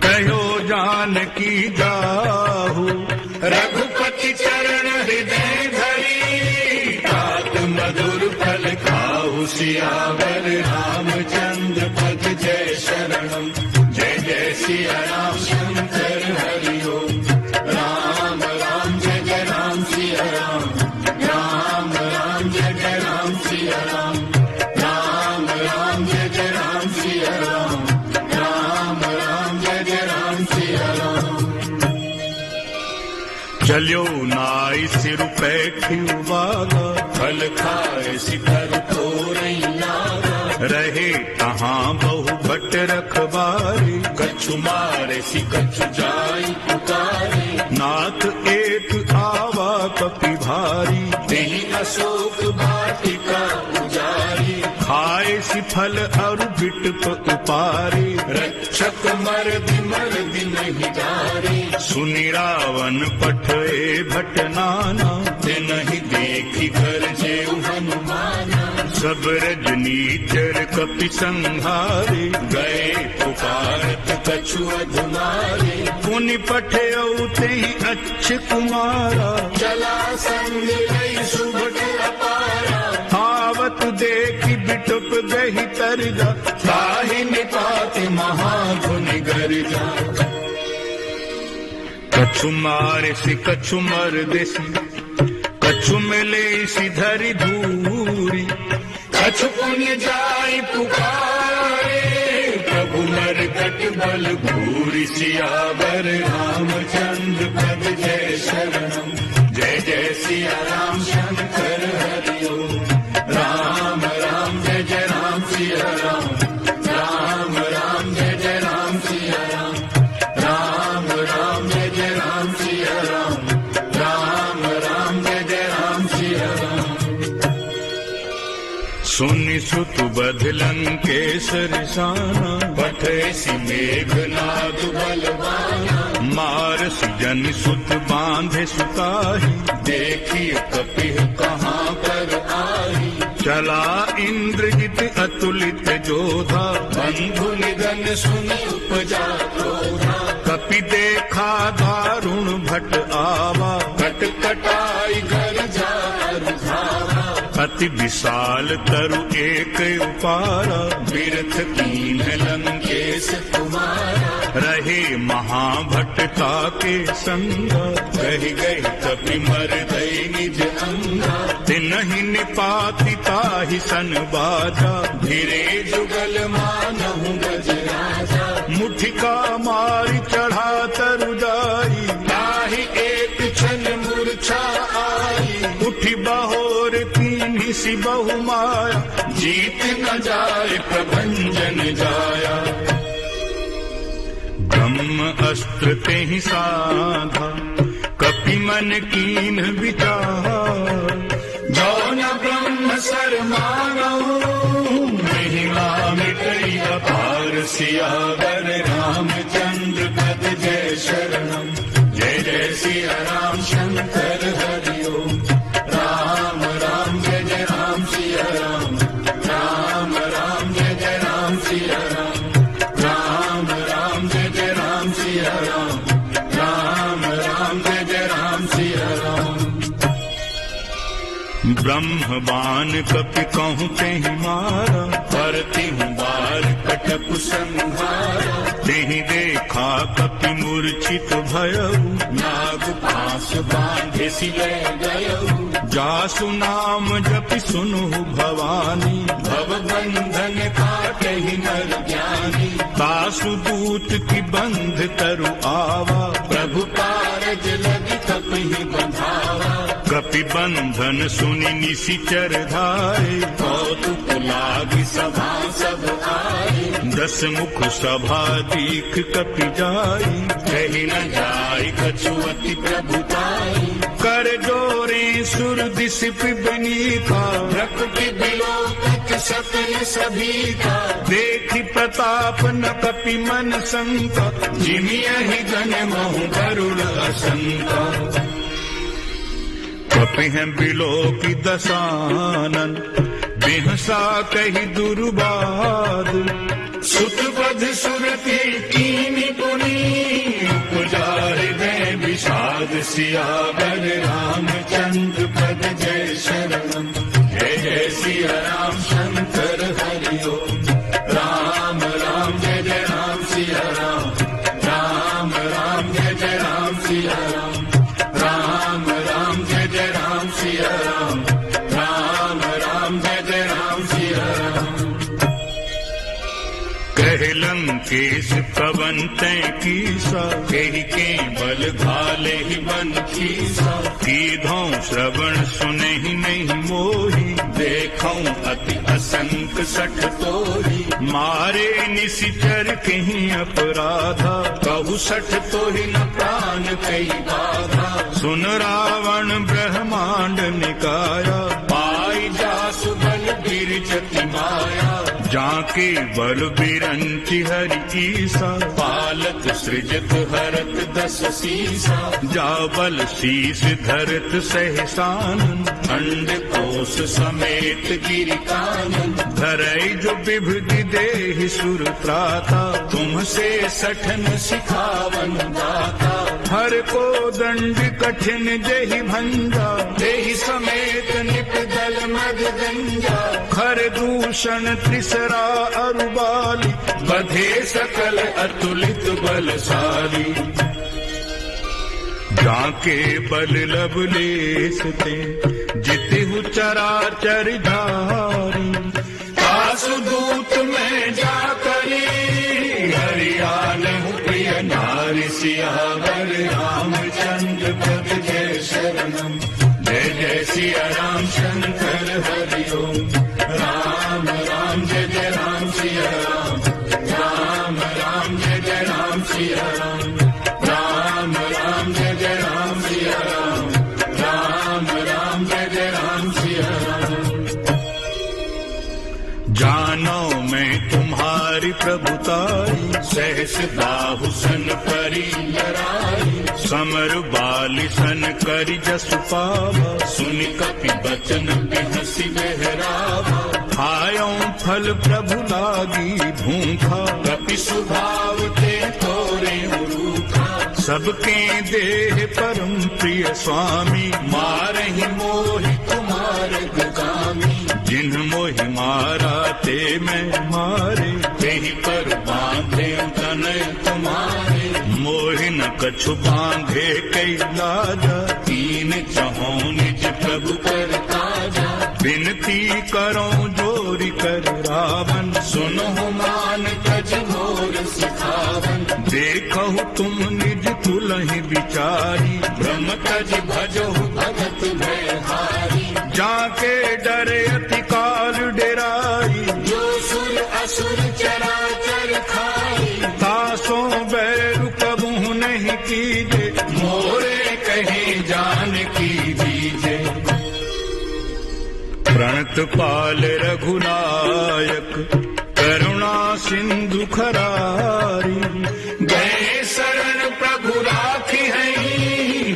Speaker 1: कहो जानकी जाहु,
Speaker 2: रघुपति चरण हृदय धरी, तात मधुर फल खाऊ, सियावर रामचंद्र पद जय शरणम, जय जय सिया राम शंकर हरि ओम, राम राम जय जय राम सिया राम, राम राम जय जय राम सिया राम, राम राम जय जय राम सिया राम, राम राम जय जय राम सिया राम,
Speaker 1: चलियो नाई सिर पैठी बागा,
Speaker 2: फल खाए शिखर तोरई लागा,
Speaker 1: रहे तहाँ बहु भट रखबारी,
Speaker 2: कछु मारे सि कछु जाई पुकारे,
Speaker 1: नाथ एक आवा कपि भारी,
Speaker 2: तेहि अशोक वाटिका उजारी,
Speaker 1: खाए सि फल और बिटप उपारी,
Speaker 2: रक्षक मर्दि नहीं डारे,
Speaker 1: सुनि रावण पठए भट नाना,
Speaker 2: नहीं देखी कर जेऊ हनुमाना,
Speaker 1: सब रजनीचर कपि संहारे,
Speaker 2: गए पुकारत कछु अधुमारे,
Speaker 1: पुनि पठयउ तेहि अच्छ कुमारा,
Speaker 2: चला संग लई सुभट अपारा,
Speaker 1: आवत देखि बिटुप गहि तरजा,
Speaker 2: ताहि निपाति महाधुनि गर्जा,
Speaker 1: कछु मारे सि कछु मर देसी, कछु मिले सि धरि धूरी,
Speaker 2: कछु पुण्य जाय पुकारे, प्रभु मरकट बल भूरि, सियावर रामचंद्र पद जय शरणम, जय जय सिया राम शंकर हरि ओम, राम राम जय जय राम सिया राम, राम राम जय जय राम सिया राम, राम राम जय जय राम सिया राम, राम राम जय जय राम सिया राम,
Speaker 1: सुनि सुत बध लंकेश्वर साना,
Speaker 2: पठेसी मेघनाद बलवाना,
Speaker 1: मारस जन सुत बांधे सुताही,
Speaker 2: देखिए कपिह कहाँ पर आई,
Speaker 1: चला इंद्रजित अतुलित जोधा,
Speaker 2: बंधु निधन सुनि उपजा क्रोधा,
Speaker 1: कपि देखा दारुण भट आवा,
Speaker 2: कटकटाई घर जार धावा,
Speaker 1: अति विशाल तरु एक उपारा,
Speaker 2: बिरथ कीन लंकेश कुमारा,
Speaker 1: रहे महाभट्टता के संगा,
Speaker 2: कही गई कपि मर गई निज अंगा,
Speaker 1: तिनहि निपाति ताहि सन बाजा,
Speaker 2: धीरे जुगल मानहु गज राजा,
Speaker 1: मुठिका मारि चढ़ा तरु जाई,
Speaker 2: ताहि एक क्षण मूर्छा आई,
Speaker 1: उठि बहोर कीन्हि सि बहु माया,
Speaker 2: जीत न जाय प्रभंजन जाया,
Speaker 1: ब्रह्म अस्त्र तेहि साधा, कपि मन कीन विचार,
Speaker 2: जो न ब्रह्म सर मानहु, महिमा मिटई अपार, सियावर रामचंद्र पद जय शरणम, जय जय सिया राम शंकर हरि ओम, राम राम जय जय राम सिया राम, राम राम जय जय राम सिया राम, राम राम जय जय राम सिया राम, राम राम जय जय राम सिया राम,
Speaker 1: ब्रह्म बाण कपि कहूँ तेहि मारा,
Speaker 2: करती हूँ बार कटक संहारा,
Speaker 1: तेहि देखा कपि मूर्छित भयउ,
Speaker 2: नाग पास बांधे सिले गयऊ,
Speaker 1: जासु नाम जपि सुनु भवानी,
Speaker 2: भव बंधन काटे ही नर ज्ञानी,
Speaker 1: तासु दूत की बंध तरु आवा,
Speaker 2: प्रभु कारज लगी कपि बंधावा,
Speaker 1: कपि बंधन सुनि निशिचर धारे,
Speaker 2: कौतुक लागी सभा सब आए,
Speaker 1: दस मुख सभा दीख कपि जाई,
Speaker 2: कही न जाय कछुअति प्रभुताई,
Speaker 1: कर जोरे सुर दिस पिबनीका,
Speaker 2: प्रकृति बिलोकत सकल सभी का,
Speaker 1: देखि प्रताप न कपि मन शंका,
Speaker 2: जिमियहि गण महु गरुड़ असंका,
Speaker 1: कपि हैं बिलोकि दसानन, बिहसा कहि दुर्बाद,
Speaker 2: सुत बध सुरति कीनी पुनी, उपजा हृदय विषाद, सियावर रामचंद्र पद जय शरणम, जय जय सिया राम शंकर हरि ओम, राम राम जय जय राम सिया राम, राम राम जय जय राम सिया राम, राम राम जय जय राम सिया राम, राम राम जय जय राम सिया राम,
Speaker 1: कह लंकेश पवन तै कीसा,
Speaker 2: केहि के बल घाले ही बन खीसा,
Speaker 1: कीधौं श्रवण सुनहि नहीं मोही,
Speaker 2: देखऊं अति असंक सठ तोही,
Speaker 1: मारे निशिचर कहीं अपराधा,
Speaker 2: कहु सठ तोहि न प्राण कई बाधा,
Speaker 1: सुन रावण ब्रह्मांड निकाया,
Speaker 2: पाई जासु बल गिरजति माया,
Speaker 1: जाके बल बिरंचि हरि ईसा,
Speaker 2: पालत सृजत हरत दस सीसा,
Speaker 1: जा बल शीस धरत सहसानन,
Speaker 2: खंड कोश समेत गिरि कानन,
Speaker 1: धरई जो विभुति देहि सुर त्राता,
Speaker 2: तुमसे सठन सिखावन दाता,
Speaker 1: हर को दंड कठिन जहि भंजा,
Speaker 2: देहि समेत निप दल मद गंजा,
Speaker 1: खर दूषण त्रिसरा अरुबाली,
Speaker 2: बधे सकल अतुलित बलशाली,
Speaker 1: जाके बल लवलेस ते, जितिहु चराचर धारी,
Speaker 2: तासु दूत में जाकरी, हरियाल प्रिय नारी, सियावर रामचंद्र पद जय शरणम, जय जय सिया राम शंकर हरि ओम, राम राम जय जय राम सिया राम, राम राम जय जय राम सिया राम, राम राम जय जय राम सिया राम, राम राम जय जय राम सिया राम,
Speaker 1: नारी प्रभुताई,
Speaker 2: सहस बाहु सन परी लराई,
Speaker 1: समर बाली सन करि जसु पावा,
Speaker 2: सुनि कपि बचन बिहसि बहरावा,
Speaker 1: खायों फल प्रभु लागी भूखा,
Speaker 2: कपि स्वभाव ते तोरे उरूखा,
Speaker 1: सबके देह परम प्रिय स्वामी,
Speaker 2: मारहि मोहि तुम्हार गामी,
Speaker 1: जिन मोहि मारा ते मैं मारे,
Speaker 2: तेहि पर बांधे तनय तुम्हारे,
Speaker 1: मोहि न कछु बांधे कई लाजा,
Speaker 2: तीन चहों निज प्रभु कर ताजा,
Speaker 1: विनती करो जोरी कर रावण,
Speaker 2: सुनो मान तज मोर सिखावन,
Speaker 1: देखहु तुम निज तुलहि विचारी,
Speaker 2: ब्रह्म तज भजहु भगत भयहारी,
Speaker 1: जाके डरे अति काल डेराई,
Speaker 2: जो सुर असुर चराचर खाई,
Speaker 1: तासों बैरु कबहु नहीं कीजे,
Speaker 2: मोरे कहे जान की दीजे,
Speaker 1: प्रणत पाल रघुनायक, करुणा सिंधु खरारी,
Speaker 2: गए शरण प्रभु राखी है,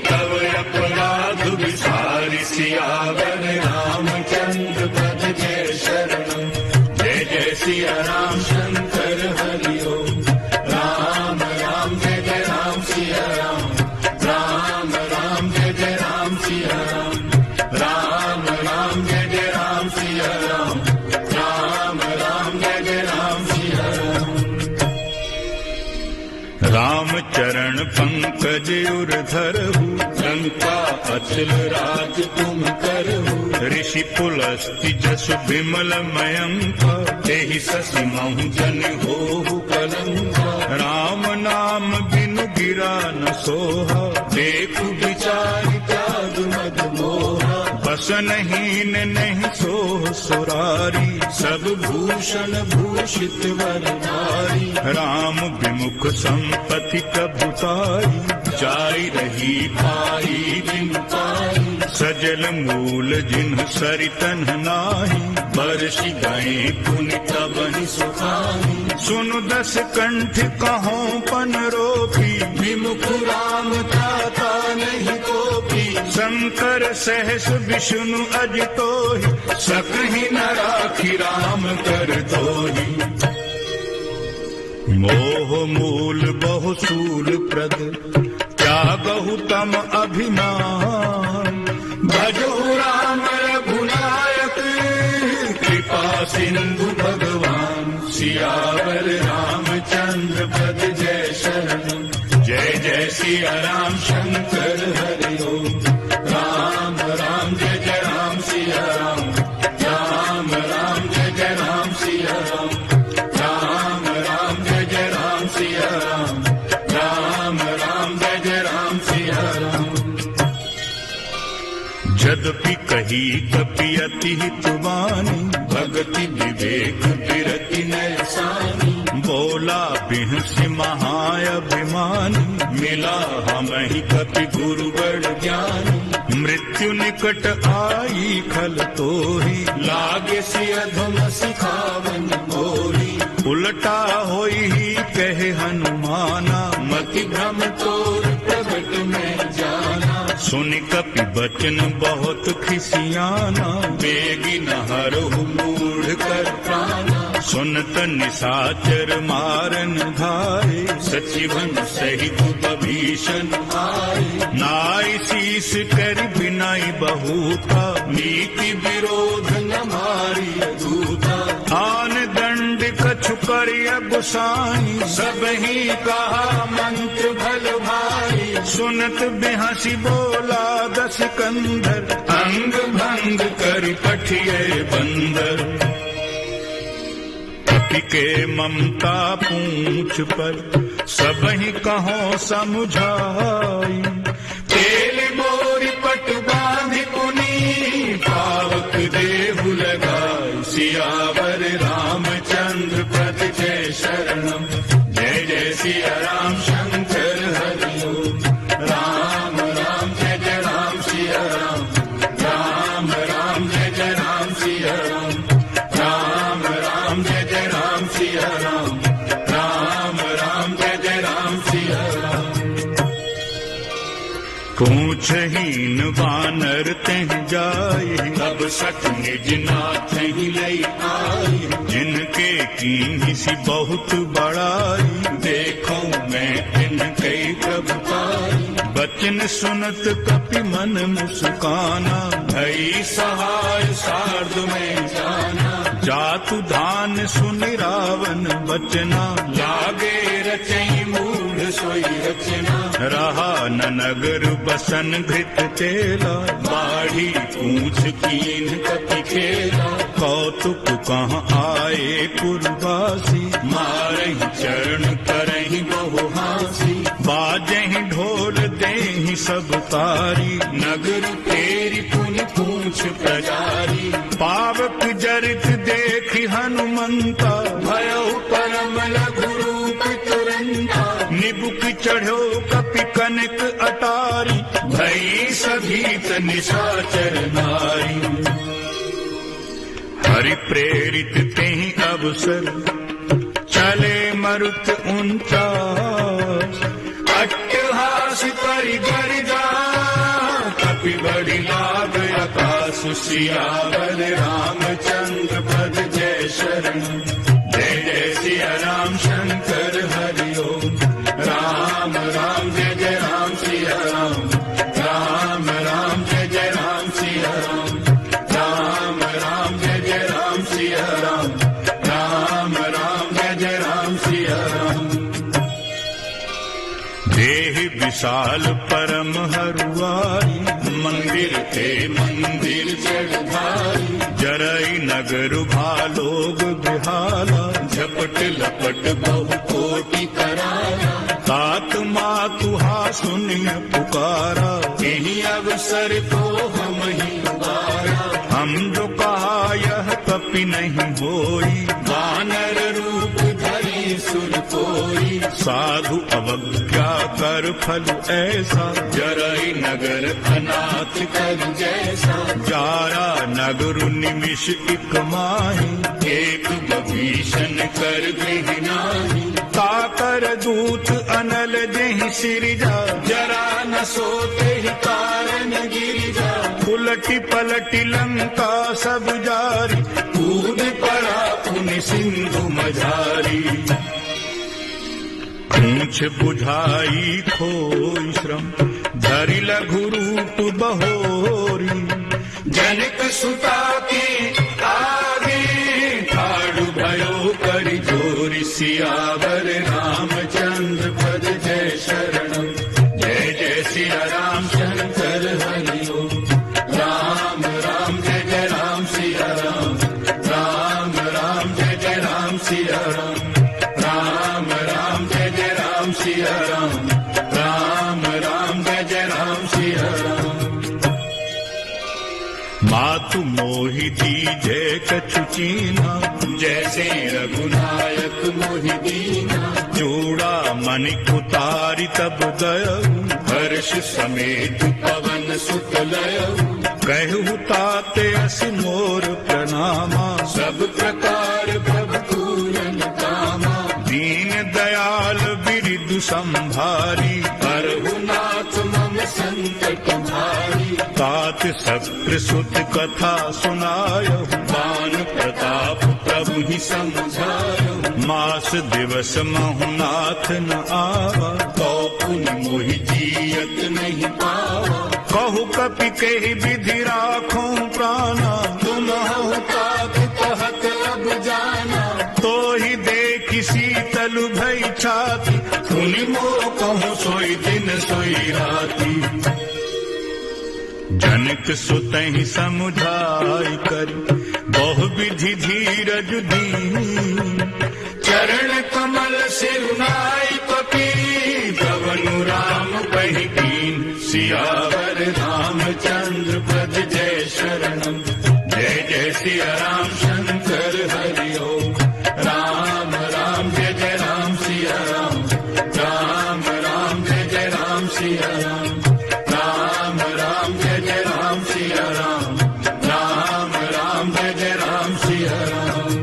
Speaker 2: तब अपराध विसारी, सियावर रामचंद्र पद जय शरण, जय जय सिया राम शंकर हरि ओम, राम राम जय जय राम सिया राम, राम राम जय जय राम सिया राम, राम राम जय जय राम सिया राम, राम राम जय जय राम सिया राम।
Speaker 1: राम चरण पंकज उर धरहु,
Speaker 2: लंका अचल राज तुम करहु,
Speaker 1: ऋषि पुलस्ति जसु विमल मयंका,
Speaker 2: तेहि ससि महु जन होहु कलंका,
Speaker 1: राम नाम बिनु गिरा न सोहा,
Speaker 2: देखु विचारि त्याग मद मोहा,
Speaker 1: बसन हीन नहीं सोह सुरारी,
Speaker 2: सब भूषण भूषित वरधारी,
Speaker 1: राम विमुख संपत्ति प्रभुताई,
Speaker 2: जाई रही पाई बिन पाई,
Speaker 1: सजल मूल जिन्ह सरितन नाही,
Speaker 2: बरसि गए पुनि तबहि सुखाई,
Speaker 1: सुनु दस कंठ कहो पन रोपी,
Speaker 2: विमुख राम त्राता नहीं कोपी,
Speaker 1: शंकर सहस विष्णु अजितोहि,
Speaker 2: सकहि न राखि राम कर तोहि,
Speaker 1: मोह मूल बहु सूल प्रद, त्यागहु तम अभिमान,
Speaker 2: भजो राम रघुनायक, कृपा सिंधु भगवान, सियावर रामचंद्र पद जय शरण, जय जय सिया राम शंकर हरि ओम, राम राम जय जय राम सिया राम, राम राम जय जय राम सिया राम, राम राम जय जय राम सिया राम, राम राम जय जय राम सिया राम।
Speaker 1: यद्यपि कही कपि अति हितवानी,
Speaker 2: भगति विवेक विरति नैसानी,
Speaker 1: बोला बिहसि महाअभिमानी,
Speaker 2: मिला हमहि कपि गुरु बड़ ज्ञानी,
Speaker 1: मृत्यु निकट आई खल तोहि,
Speaker 2: लागे सि अधम सिखावन मोरी,
Speaker 1: उलटा होई ही कहे हनुमाना,
Speaker 2: मति भ्रम तोर प्रगट में जाना,
Speaker 1: सुनि कपि बचन बहुत खिसियाना,
Speaker 2: बेगी न हरहु मूढ़ कर प्राणा,
Speaker 1: सुनत निशाचर मारन धारे,
Speaker 2: सचिवन सहित भीषण आए,
Speaker 1: नाई शीस कर बिनाई बहुता,
Speaker 2: नीति विरोध न मारी दूता,
Speaker 1: आन दंड कछु करिय गुसाई,
Speaker 2: सब ही कहा मंत्र भल भाई,
Speaker 1: सुनत बिहसी बोला दस कंधर,
Speaker 2: अंग भंग कर पठिए बंदर,
Speaker 1: कपि के ममता पूंछ पर, सब ही कहो समुझाई,
Speaker 2: तेल मोरी पट बांधि पुनी, पावक देहु लगाई, सियावर रामचंद्र पद जय शरणम, जय जय सिया राम शंकर हरि ओम, राम राम जय जय राम सिया राम, राम राम जय जय राम सिया राम, राम राम जय जय राम सिया राम,
Speaker 1: पूछ हीन वानर तेह जाए,
Speaker 2: तब सठ निज नाथ ही लई आई।
Speaker 1: जिनके कीन्ही सी बहुत बड़ाई,
Speaker 2: देखो मैं तिनके प्रभु पाई।
Speaker 1: बचन सुनत कपि मन मुस्काना,
Speaker 2: भई सहाय सार्ध में जाना।
Speaker 1: जातु धान सुनि रावण बचना,
Speaker 2: लागे रचई मूढ़ सोई रचना।
Speaker 1: रहा न नगर बसन घृत चेला,
Speaker 2: बाढ़ी पूछ कीन कपि खेला।
Speaker 1: कौतुक कहाँ आए पुरवासी,
Speaker 2: मारहि चरण करहि बहु हासी।
Speaker 1: बाजहि ढोल देहि सब कारी,
Speaker 2: नगर तेरी पुनि पूछ प्रजारी।
Speaker 1: पावक जरित देखि हनुमंता,
Speaker 2: भयउ परम लघु रूप तुरंता।
Speaker 1: निबुक चढ़ो कपि कनक अटारी,
Speaker 2: भई सभीत निशाचर नारी।
Speaker 1: हरि प्रेरित तेहि अवसर, चले मरुत 49।
Speaker 2: अट्टहास करि गर्जा, कपि बड़ी लाग आकाश। सियावर रामचंद्र पद जय शरण। जय जय सिया राम शंकर हरि ओम। राम राम जय जय राम सिया राम। राम राम जय जय राम सिया राम। राम राम जय जय राम सिया राम। राम राम जय जय राम सिया राम।
Speaker 1: देहि विशाल परम हरुआई,
Speaker 2: मंदिर थे मंदिर जगधारी।
Speaker 1: जरई नगर भालोग बिहाला,
Speaker 2: झपट लपट बहु कोटि कराया।
Speaker 1: तात मातुहा सुनिय पुकारा,
Speaker 2: यही अवसर को हम ही उबारा।
Speaker 1: हम जो कहा यह कपि नहीं होई,
Speaker 2: वानर रूप धरी सुर कोई।
Speaker 1: साधु अवज्ञा कर फल ऐसा,
Speaker 2: जरई नगर अनाथ कर जैसा।
Speaker 1: जारा नगर निमिष इक माही,
Speaker 2: एक विभीषण कर गृह नाही।
Speaker 1: ताकर दूत अनल देहि सिरजा,
Speaker 2: जरा न सोते ही कारण गिरिजा।
Speaker 1: उलटी पलटी लंका सब जारी,
Speaker 2: कूद पड़ा पुनि सिंधु मझारी।
Speaker 1: पूछ बुझाई खोई श्रम, धरि लघु रूप बहोरी।
Speaker 2: जनक सुता के आगे, ठाड़ु भयो करि जोरि। सियावर रामचंद्र पद जय शरणम। जय जय सिया राम शंकर हरि ओम। राम राम जय जय राम सिया राम। राम राम जय जय राम सिया राम। राम राम जय जय राम सिया राम। राम राम जय जय राम सिया राम।
Speaker 1: मातु मोहि दीजे कछु चीना,
Speaker 2: जैसे रघुनायक मोहि दीना।
Speaker 1: जोड़ा मणिक उतारी तब गयऊ,
Speaker 2: हर्ष समेत पवन सुत लयऊ।
Speaker 1: कहु ताते अस मोर प्रणामा,
Speaker 2: सब प्रकार प्रभु पूरन कामा।
Speaker 1: दीन दयाल बिरिदु संभारी,
Speaker 2: करहु नाथ मम संकट भारी।
Speaker 1: तात सप्र सुत कथा सुनायहु,
Speaker 2: बान प्रताप प्रभु ही समझायो।
Speaker 1: मास दिवस महु नाथ न आवा,
Speaker 2: तो पुनि मोहि जियत नहीं पावा।
Speaker 1: कहु कपि कहि विधि राखों प्राणा,
Speaker 2: तुम हो तात कहत अब जाना।
Speaker 1: तो ही देखि शीतल भई छाती,
Speaker 2: सुनि मोह कहूँ सोई दिन सोई राती।
Speaker 1: जनक सुतहि समुझाई कर, बहु विधि धीरज दीन।
Speaker 2: चरण कमल सिरुनाई कपि, पवनु राम पहि कीन। सियावर रामचंद्र पद जय शरणम। जय जय सिया राम शंकर हरि ओम। राम राम जय जय राम सिया राम। राम राम जय जय राम सिया राम। राम राम जय जय राम सिया राम। राम राम जय जय राम सिया राम।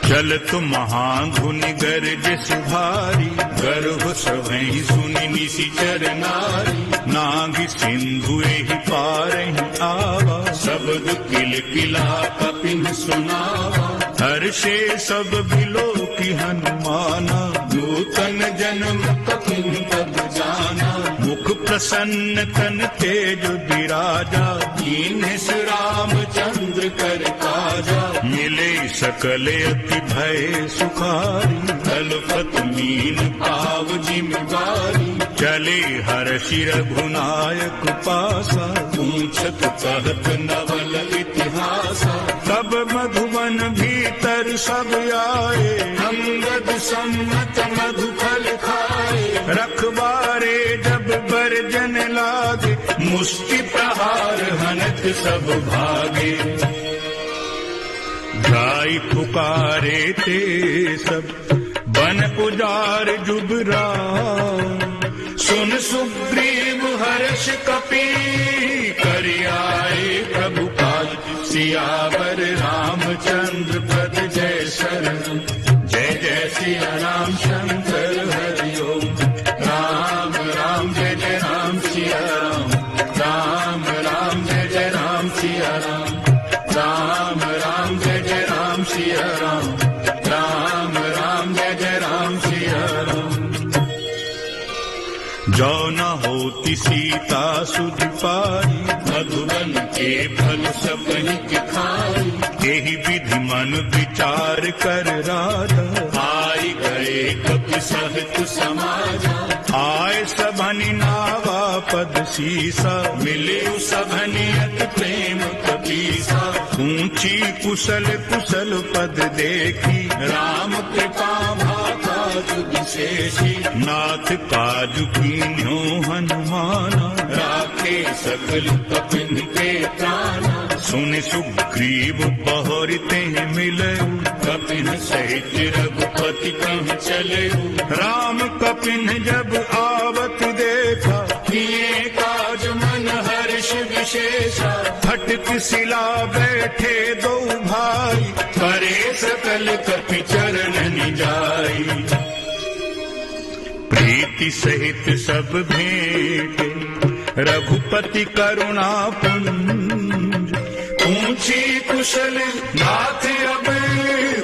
Speaker 1: चलत महाधुनि गरज सुधारी, गर्भ सभई सुनि निशिचर नारी, नागी सिंधु एहि पारहि आवा,
Speaker 2: शब्द किलकिला कपिन सुनावा,
Speaker 1: हर्षे सब भिलो की हनुमाना,
Speaker 2: नूतन जन्म कपिन तब जाना,
Speaker 1: मुख प्रसन्न तन तेज विराजा,
Speaker 2: कीन्ह रामचंद्र कर काजा,
Speaker 1: मिले सकल अति भय सुखारी,
Speaker 2: तलफत मीन पाव जिम्मेदारी,
Speaker 1: चले हर्षि रघुनायक पासा,
Speaker 2: पूछत कहत नवल इतिहासा,
Speaker 1: तब मधुबन भीतर सब आए,
Speaker 2: अंगद सम्मत मधुफल खाए,
Speaker 1: रखबारे जब बरजन लागे,
Speaker 2: मुष्टि प्रहार हनत सब भागे,
Speaker 1: गाय पुकारे ते सब बन उजार जुबरा,
Speaker 2: सुन सुग्रीव हर्ष कपि कर आए प्रभु काज, सियावर रामचंद्र पद जय शरण, जय जय सिया राम शंकर हरि ओम, राम राम जय जय राम सिया राम, राम राम जय जय राम सिया राम, राम राम जय जय राम सिया राम, राम राम जय जय राम सिया राम।
Speaker 1: जो न होती सीता सुध पाई,
Speaker 2: मधुबन के फल सब ही खाई,
Speaker 1: यही विधि मन विचार कर राजा,
Speaker 2: आई गए कपि सहित समाजा,
Speaker 1: आए सभनि नावा पद सीसा,
Speaker 2: मिले सभनि अति प्रेम कपीसा,
Speaker 1: ऊंची कुशल कुशल पद देखी,
Speaker 2: राम कृपा भाका विशेषी,
Speaker 1: नाथ काज कीन्हो हनुमाना,
Speaker 2: राखे सकल कपिन के प्राणा,
Speaker 1: सुन सुग्रीव बहुरिते मिले,
Speaker 2: कपिन सहित रघुपति कहीं चले,
Speaker 1: राम कपिन जब आवत देखा,
Speaker 2: किए काज मन हर्ष विशेषा,
Speaker 1: फटक सिला बैठे दो भाई,
Speaker 2: करे सकल कपि चरण जाई,
Speaker 1: प्रीति सहित सब भेंटे, रघुपति करुणा पुंज,
Speaker 2: ऊंची कुशल नाथ अब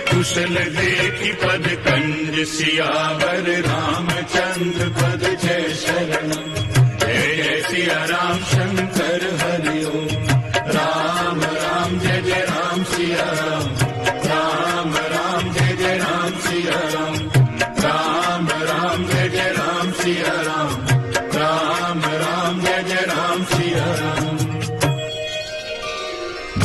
Speaker 2: कुशल देखी पद कंज, सियावर रामचंद्र पद जय शरण, जय जय सिया राम शंकर हरि ओम, राम राम जय जय राम सिया राम, राम राम जय जय राम सिया राम, राम राम जय जय राम सिया राम, राम राम जय जय राम सिया राम।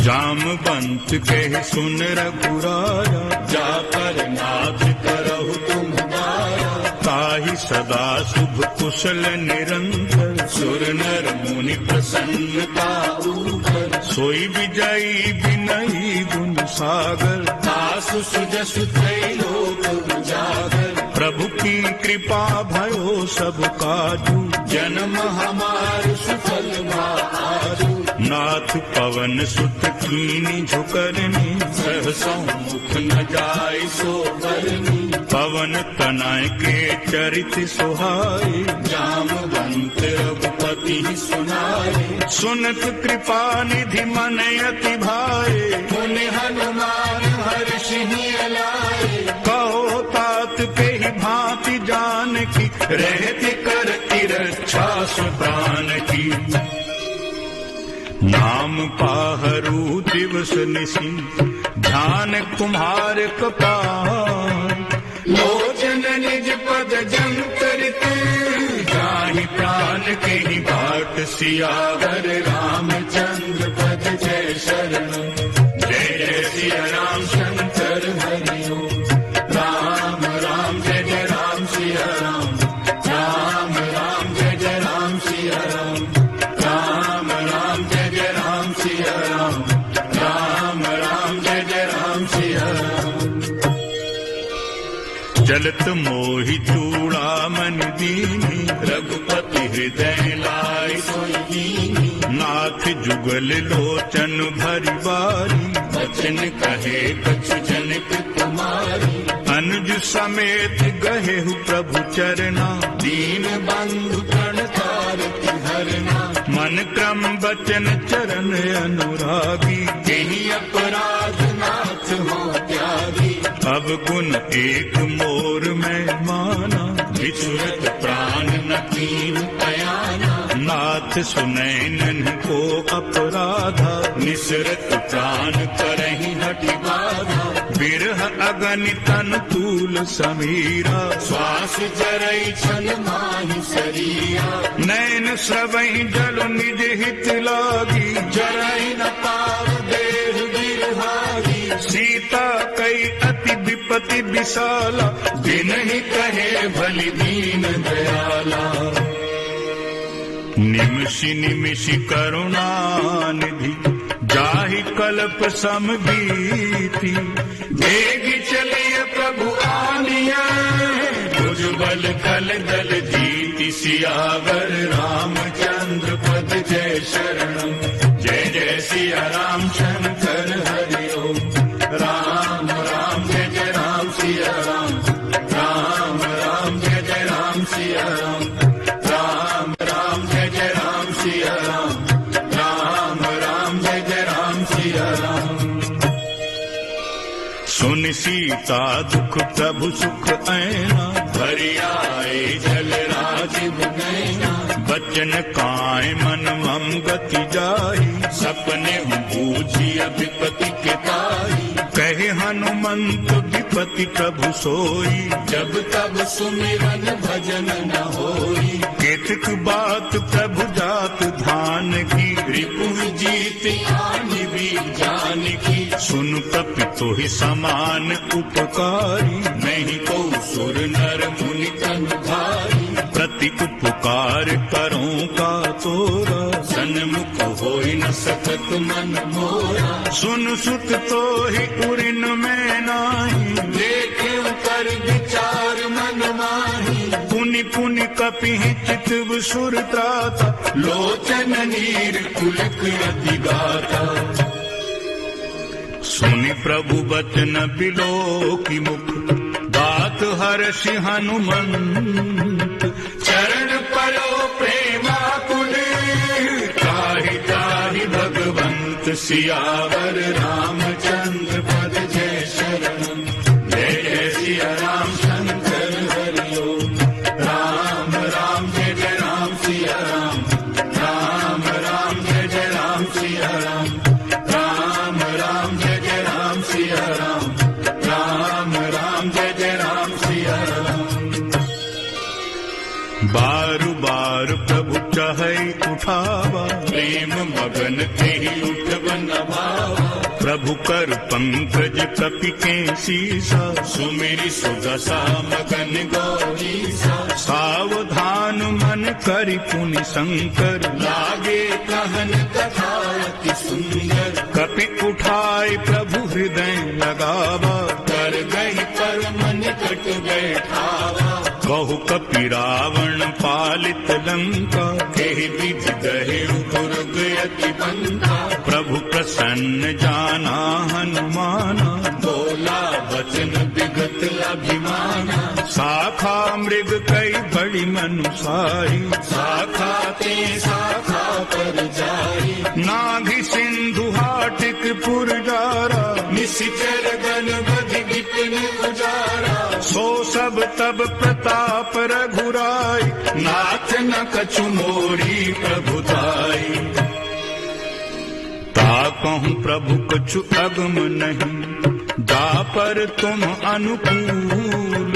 Speaker 1: जामवंत कह सुन रघुराया,
Speaker 2: जा पर नाथ करहु तुम दाया,
Speaker 1: ताहि सदा शुभ कुशल निरंतर,
Speaker 2: सुर नर मुनि प्रसन्नता ऊपर,
Speaker 1: सोई विजयी विनयी गुण सागर,
Speaker 2: तासु सुजसु त्रैलोक उजागर,
Speaker 1: प्रभु की कृपा भयो सब काजू,
Speaker 2: जन्म हमार सुफल आजू,
Speaker 1: नाथ पवन सुत कीनी झुकरनी,
Speaker 2: सहसौ मुख न जाय सो बरनी,
Speaker 1: पवन तनय के चरित सुहाए,
Speaker 2: जामवंत रघुपति सुनाए,
Speaker 1: सुनत कृपा निधि मन अति भाए,
Speaker 2: मुनि हनुमान हर्षि अलाए,
Speaker 1: कहो तात के ही भांति जान की,
Speaker 2: रहति करति रक्षा सुदान की,
Speaker 1: नाम पाहरू दिवस निशि, ध्यान कुम्हार कपार,
Speaker 2: लोचन निज पद जंतरित, जाहि प्राण के ही बाट, सियावर रामचंद्र पद जय शरण, जय जय सिया राम शंकर हरि ओम, राम राम जय जय राम सिया राम, राम राम जय जय राम सिया राम, राम राम जय जय राम सिया राम, राम राम जय जय राम सिया राम।
Speaker 1: चलत मोहि चूड़ामन दीनी,
Speaker 2: रघुपति हृदय लाई सोई दीनी,
Speaker 1: नाथ जुगल लोचन भरी बारी,
Speaker 2: वचन कहे कछु जनक कुमारी,
Speaker 1: अनुज समेत गहे प्रभु चरना,
Speaker 2: दीन बंधु प्रणतारति हरना,
Speaker 1: मन क्रम बचन चरण अनुरागी,
Speaker 2: तेहि अपराध नाथ हो त्यागी।
Speaker 1: अब गुण एक मोर में माना,
Speaker 2: विचुरत प्राण न कीन पयाना,
Speaker 1: नाथ सुनैनन को अपराधा,
Speaker 2: निसरत प्राण करहि हठि बाधा।
Speaker 1: बिरह अगनितन तूल समीरा,
Speaker 2: श्वास जरई छल माहि शरीरा,
Speaker 1: नैन स्रवहि जल निज हित लागी,
Speaker 2: जरई न पाव देह बिरहागी।
Speaker 1: सीता कई अति विपति विशाला,
Speaker 2: दिन ही कहे भली दीन दयाला।
Speaker 1: निमिषि निमिषि करुणा निधि, जाहि कल्प समबीति,
Speaker 2: वेग चलिए प्रभु आनिया, भुजबल कल दल जीति। सियावर रामचंद्र पद जय शरणम, जय जय सिया राम शंकर हरि ओम। राम राम जय जय राम सिया राम, राम राम जय जय राम सिया राम, राम राम जय जय राम सिया राम, राम राम जय जय राम सिया राम।
Speaker 1: सुन सीता दुख प्रभु सुख ऐना,
Speaker 2: भरि आए जल राजीव नैना,
Speaker 1: बचन काय मन मम गति जाहि,
Speaker 2: सपने बूझिया विपति के ताई।
Speaker 1: कहे हनुमंत विपति प्रभु सोई,
Speaker 2: जब तब सुमिरन भजन न होई।
Speaker 1: केतक बात प्रभु जात धान की,
Speaker 2: रिपु जीत आनि भी जान की।
Speaker 1: सुन कपि तोहि समान उपकारी,
Speaker 2: नहीं को सुर नर मुनि तन भारी।
Speaker 1: प्रति उपकार करो का तोरा,
Speaker 2: सन्मुख होई न सकत मन मोरा।
Speaker 1: सुन सुत तोहि उरिन में नाही,
Speaker 2: देखे कर विचार मन माही।
Speaker 1: पुनि पुनि कपिहि चितव सुर त्राता,
Speaker 2: लोचन नीर कुलक अति गाता।
Speaker 1: सुनि प्रभु बचन बिलोकि मुख, बात हर्षि हनुमंत।
Speaker 2: चरण परो प्रेमाकुल, ताहि ताहि भगवंत। सियावर रामचंद्र पद जय शरणम, जय जय सिया राम शंकर हरि ओम। राम राम जय जय राम सिया राम, राम राम जय जय राम सिया राम, राम राम जय जय राम सिया राम, राम राम जय जय राम सिया राम।
Speaker 1: बार बार प्रभु चाहे उठावा,
Speaker 2: प्रेम मगन तेहि उठवन भावा।
Speaker 1: प्रभु कर पंकज कपि के सीसा,
Speaker 2: सुमिरि सुदशा मगन गौरीसा।
Speaker 1: सावधान मन करि पुनि शंकर,
Speaker 2: लागे कहन कथा अति सुंदर।
Speaker 1: कपि उठाए प्रभु हृदय लगावा,
Speaker 2: कर गई परम निकट बैठावा।
Speaker 1: कहु कपि रावण पालित लंका,
Speaker 2: केहि विधि दहे दुर्ग अति बंका।
Speaker 1: प्रभु प्रसन्न जाना हनुमाना,
Speaker 2: बोला वचन विगत अभिमाना।
Speaker 1: शाखा मृग कई बड़ी मनुसारी,
Speaker 2: शाखा ते शाखा पर जाई।
Speaker 1: नाभि सिंधु हाटिक पुरजारा,
Speaker 2: निशिचर गण बधि विपिन उजारा।
Speaker 1: सो सब तब प्रताप रघुराई,
Speaker 2: नाथ न कछु मोरी प्रभुताई।
Speaker 1: ताकहु प्रभु कछु अगम नहीं, दापर तुम अनुकूल।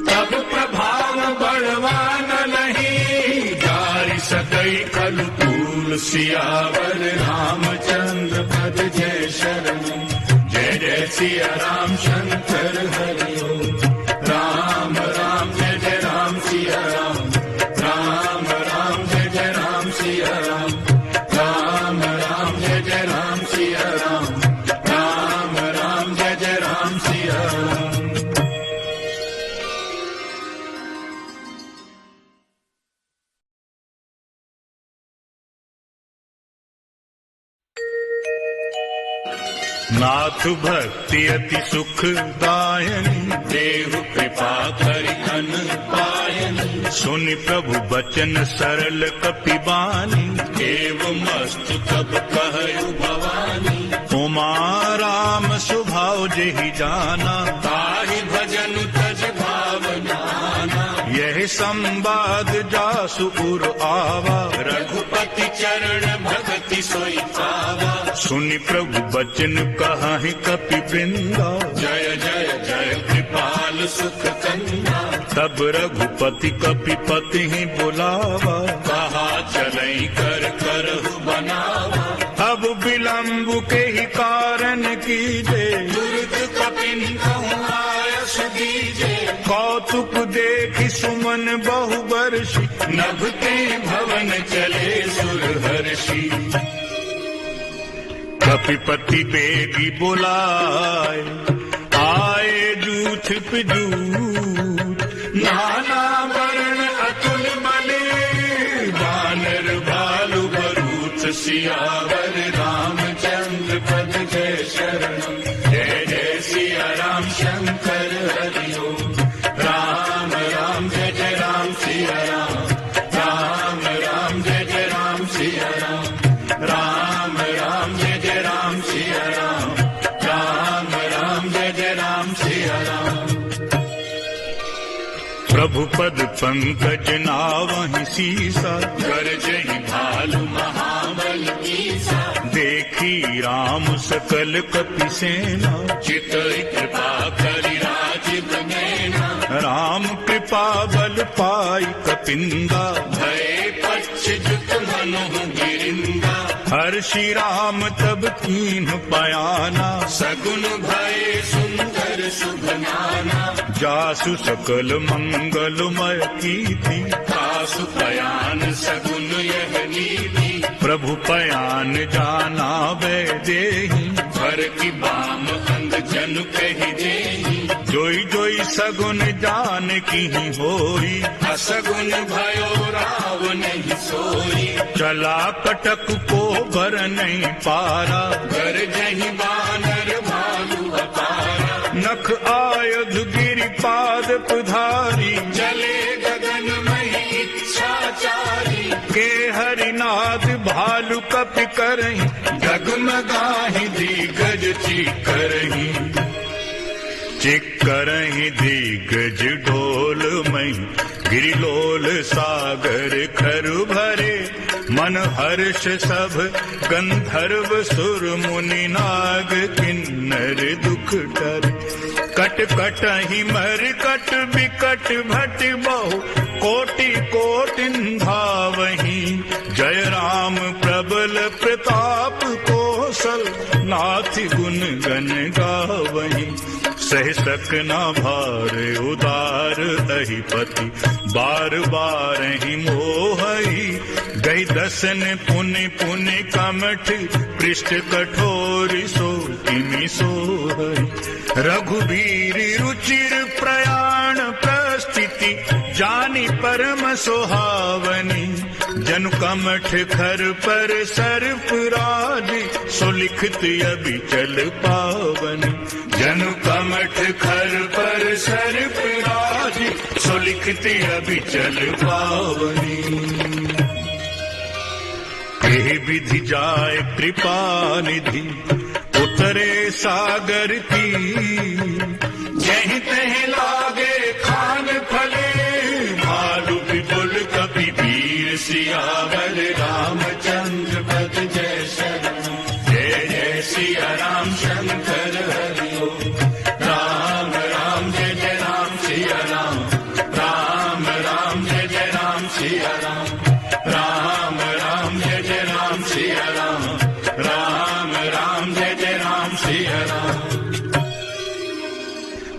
Speaker 2: तब प्रभाव बलवान नहीं, जारि सकई कलु तूल। सियावर रामचंद्र पद जय शरणम, जय जय सिया राम शंकर हरि ओम। राम राम जय जय राम सिया राम, राम राम जय जय राम सिया राम, राम राम जय जय राम सिया राम, राम राम जय जय राम सिया राम।
Speaker 1: नाथ भक्ति अति सुखदायनी,
Speaker 2: देव कृपा करि अन पायनि।
Speaker 1: सुनि प्रभु बचन सरल कपिबानी,
Speaker 2: एव मस्तु तब कहु भवानी।
Speaker 1: उमा राम स्वभाव जेहि जाना,
Speaker 2: ताहि भजन तज भावना।
Speaker 1: यह संवाद जासु उर आवा,
Speaker 2: रघुपति चरण भगति सोई पावा।
Speaker 1: सुनि प्रभु बचन कहाहि कपि वृंदा,
Speaker 2: जय जय जय कृपाल सुख कंदा।
Speaker 1: तब रघुपति कपिपति ही बुलावा,
Speaker 2: कहा चलई कर करहु बनावा।
Speaker 1: अब विलंब के ही कारण कीजे,
Speaker 2: दुर्ग कपिन कहूँ आयस दीजे।
Speaker 1: कौतुक देखि सुमन बहु बरसी,
Speaker 2: नभ के भवन चले सुरहर्षि।
Speaker 1: कपिपति बेगी बुलाए, आए जूथ पे जूथ।
Speaker 2: नाना वर्ण अतुल बले, वानर भालु भरूच। सियावर रामचंद्र पद जय शरणम। जय जय सिया राम शंकर हरि ओम। राम राम जय जय राम सिया राम। राम राम जय जय राम सिया राम। राम राम जय जय राम सिया राम। राम राम जय जय राम सिया राम।
Speaker 1: प्रभु पद पंकज नावहि सीसा,
Speaker 2: गरजहि भालु महाबल कीसा।
Speaker 1: देखी राम सकल कपि सेना,
Speaker 2: चितई कृपा करि राजीव नैना।
Speaker 1: राम कृपा बल पाई कपिंदा,
Speaker 2: भय पक्ष जुत मनु गिरिंदा।
Speaker 1: हर्षि राम तब कीन्ह पयाना,
Speaker 2: सगुन भय सुंदर शुभ नाना।
Speaker 1: जासु सकल मंगलमय कीर्ति,
Speaker 2: कासु पयान सगुन यह नीति।
Speaker 1: प्रभु पयान जाना वैदेही,
Speaker 2: भर की बाम अंग जन कहि देहि।
Speaker 1: जोई जोई सगुन जान की होई,
Speaker 2: असगुन भयो रावण ही सोई।
Speaker 1: चला कटक को भर नहीं पारा,
Speaker 2: गरजहि बानर भालु अपारा।
Speaker 1: नख आयुध गिरिपाद पुधारी,
Speaker 2: चले गगन मही इच्छाचारी।
Speaker 1: के हरिनाथ भालु कपि करही,
Speaker 2: डगमगाहि दिग्गज चीकरहि।
Speaker 1: चिक्करहि दिग्गज ढोल मई, गिरिलोल सागर खरु भरे। मन हर्ष सब गंधर्व सुर मुनि नाग, किन्नर दुख डरे। कट कटहि मर कट बिकट भट बहु, कोटि कोटि धावहि। जय राम प्रबल प्रताप कौशल, नाथ गुण गण गावहि। सह सक न भार उदार अहिपति, बार बार ही मोहई। गई दसन पुनि पुनि कमठ, पृष्ठ कठोर सो तिमि सोहई। रघुबीर रुचिर प्रयाण प्रस्थिति, जानी परम सुहावनी। जनु कमठ खर पर सर्प राज, सो लिखत अबिचल पावनी। जनु कमठ खर पर सर्प राज, सो लिखत अबिचल पावनी। एहि विधि जाय कृपा निधि, उतरे सागर की।
Speaker 2: जहि तहि लागे खान फले, भालु विपुल कपि वीर। सियावर रामचंद्र पद जय शरणम। जय जय सिया राम शंकर हरि ओम। राम राम जय जय राम सिया राम। राम राम जय जय राम सिया राम। राम राम जय जय राम सिया राम। राम राम जय जय राम सिया राम।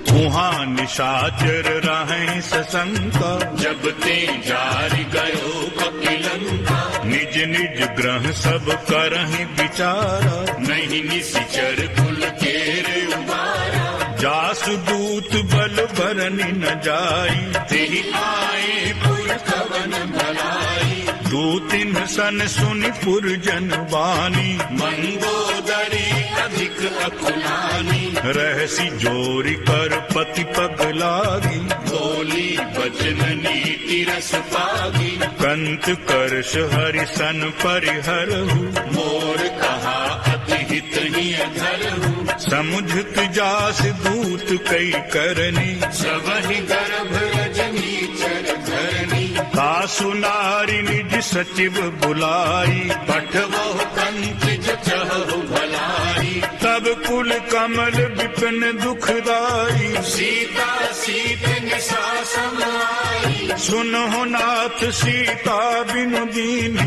Speaker 1: वहाँ निशाचर रहें सशंका,
Speaker 2: जब ते जारि गयो कपिलंका।
Speaker 1: निज निज ग्रह सब करहीं विचारा।
Speaker 2: नहीं निशिचर कुल केर उबारा।
Speaker 1: जासु दूत बल भरनि न जाई,
Speaker 2: तेहि आए पुर कवन भलाई।
Speaker 1: दूतिन सन सुनि पुरजन बानी।
Speaker 2: मंगोदरी अधिक अकुलानी,
Speaker 1: रहसी जोरी कर पति पग लागी,
Speaker 2: बोली बचन नीति रस पागी,
Speaker 1: कंत करश हरिसन परिहरहु,
Speaker 2: मोर कहा अति हित ही अधरहु,
Speaker 1: समुझत जास दूत कई करनी,
Speaker 2: सबहि गर्भ रजनी चर धरनी,
Speaker 1: कासु नारी निज सचिव बुलाई,
Speaker 2: पठवहु कंत जचहु भलाई,
Speaker 1: तब कुल कमल विपिन दुखदाई,
Speaker 2: सीता सीत निशा समाई,
Speaker 1: सुनहो नाथ सीता बिनु दीन,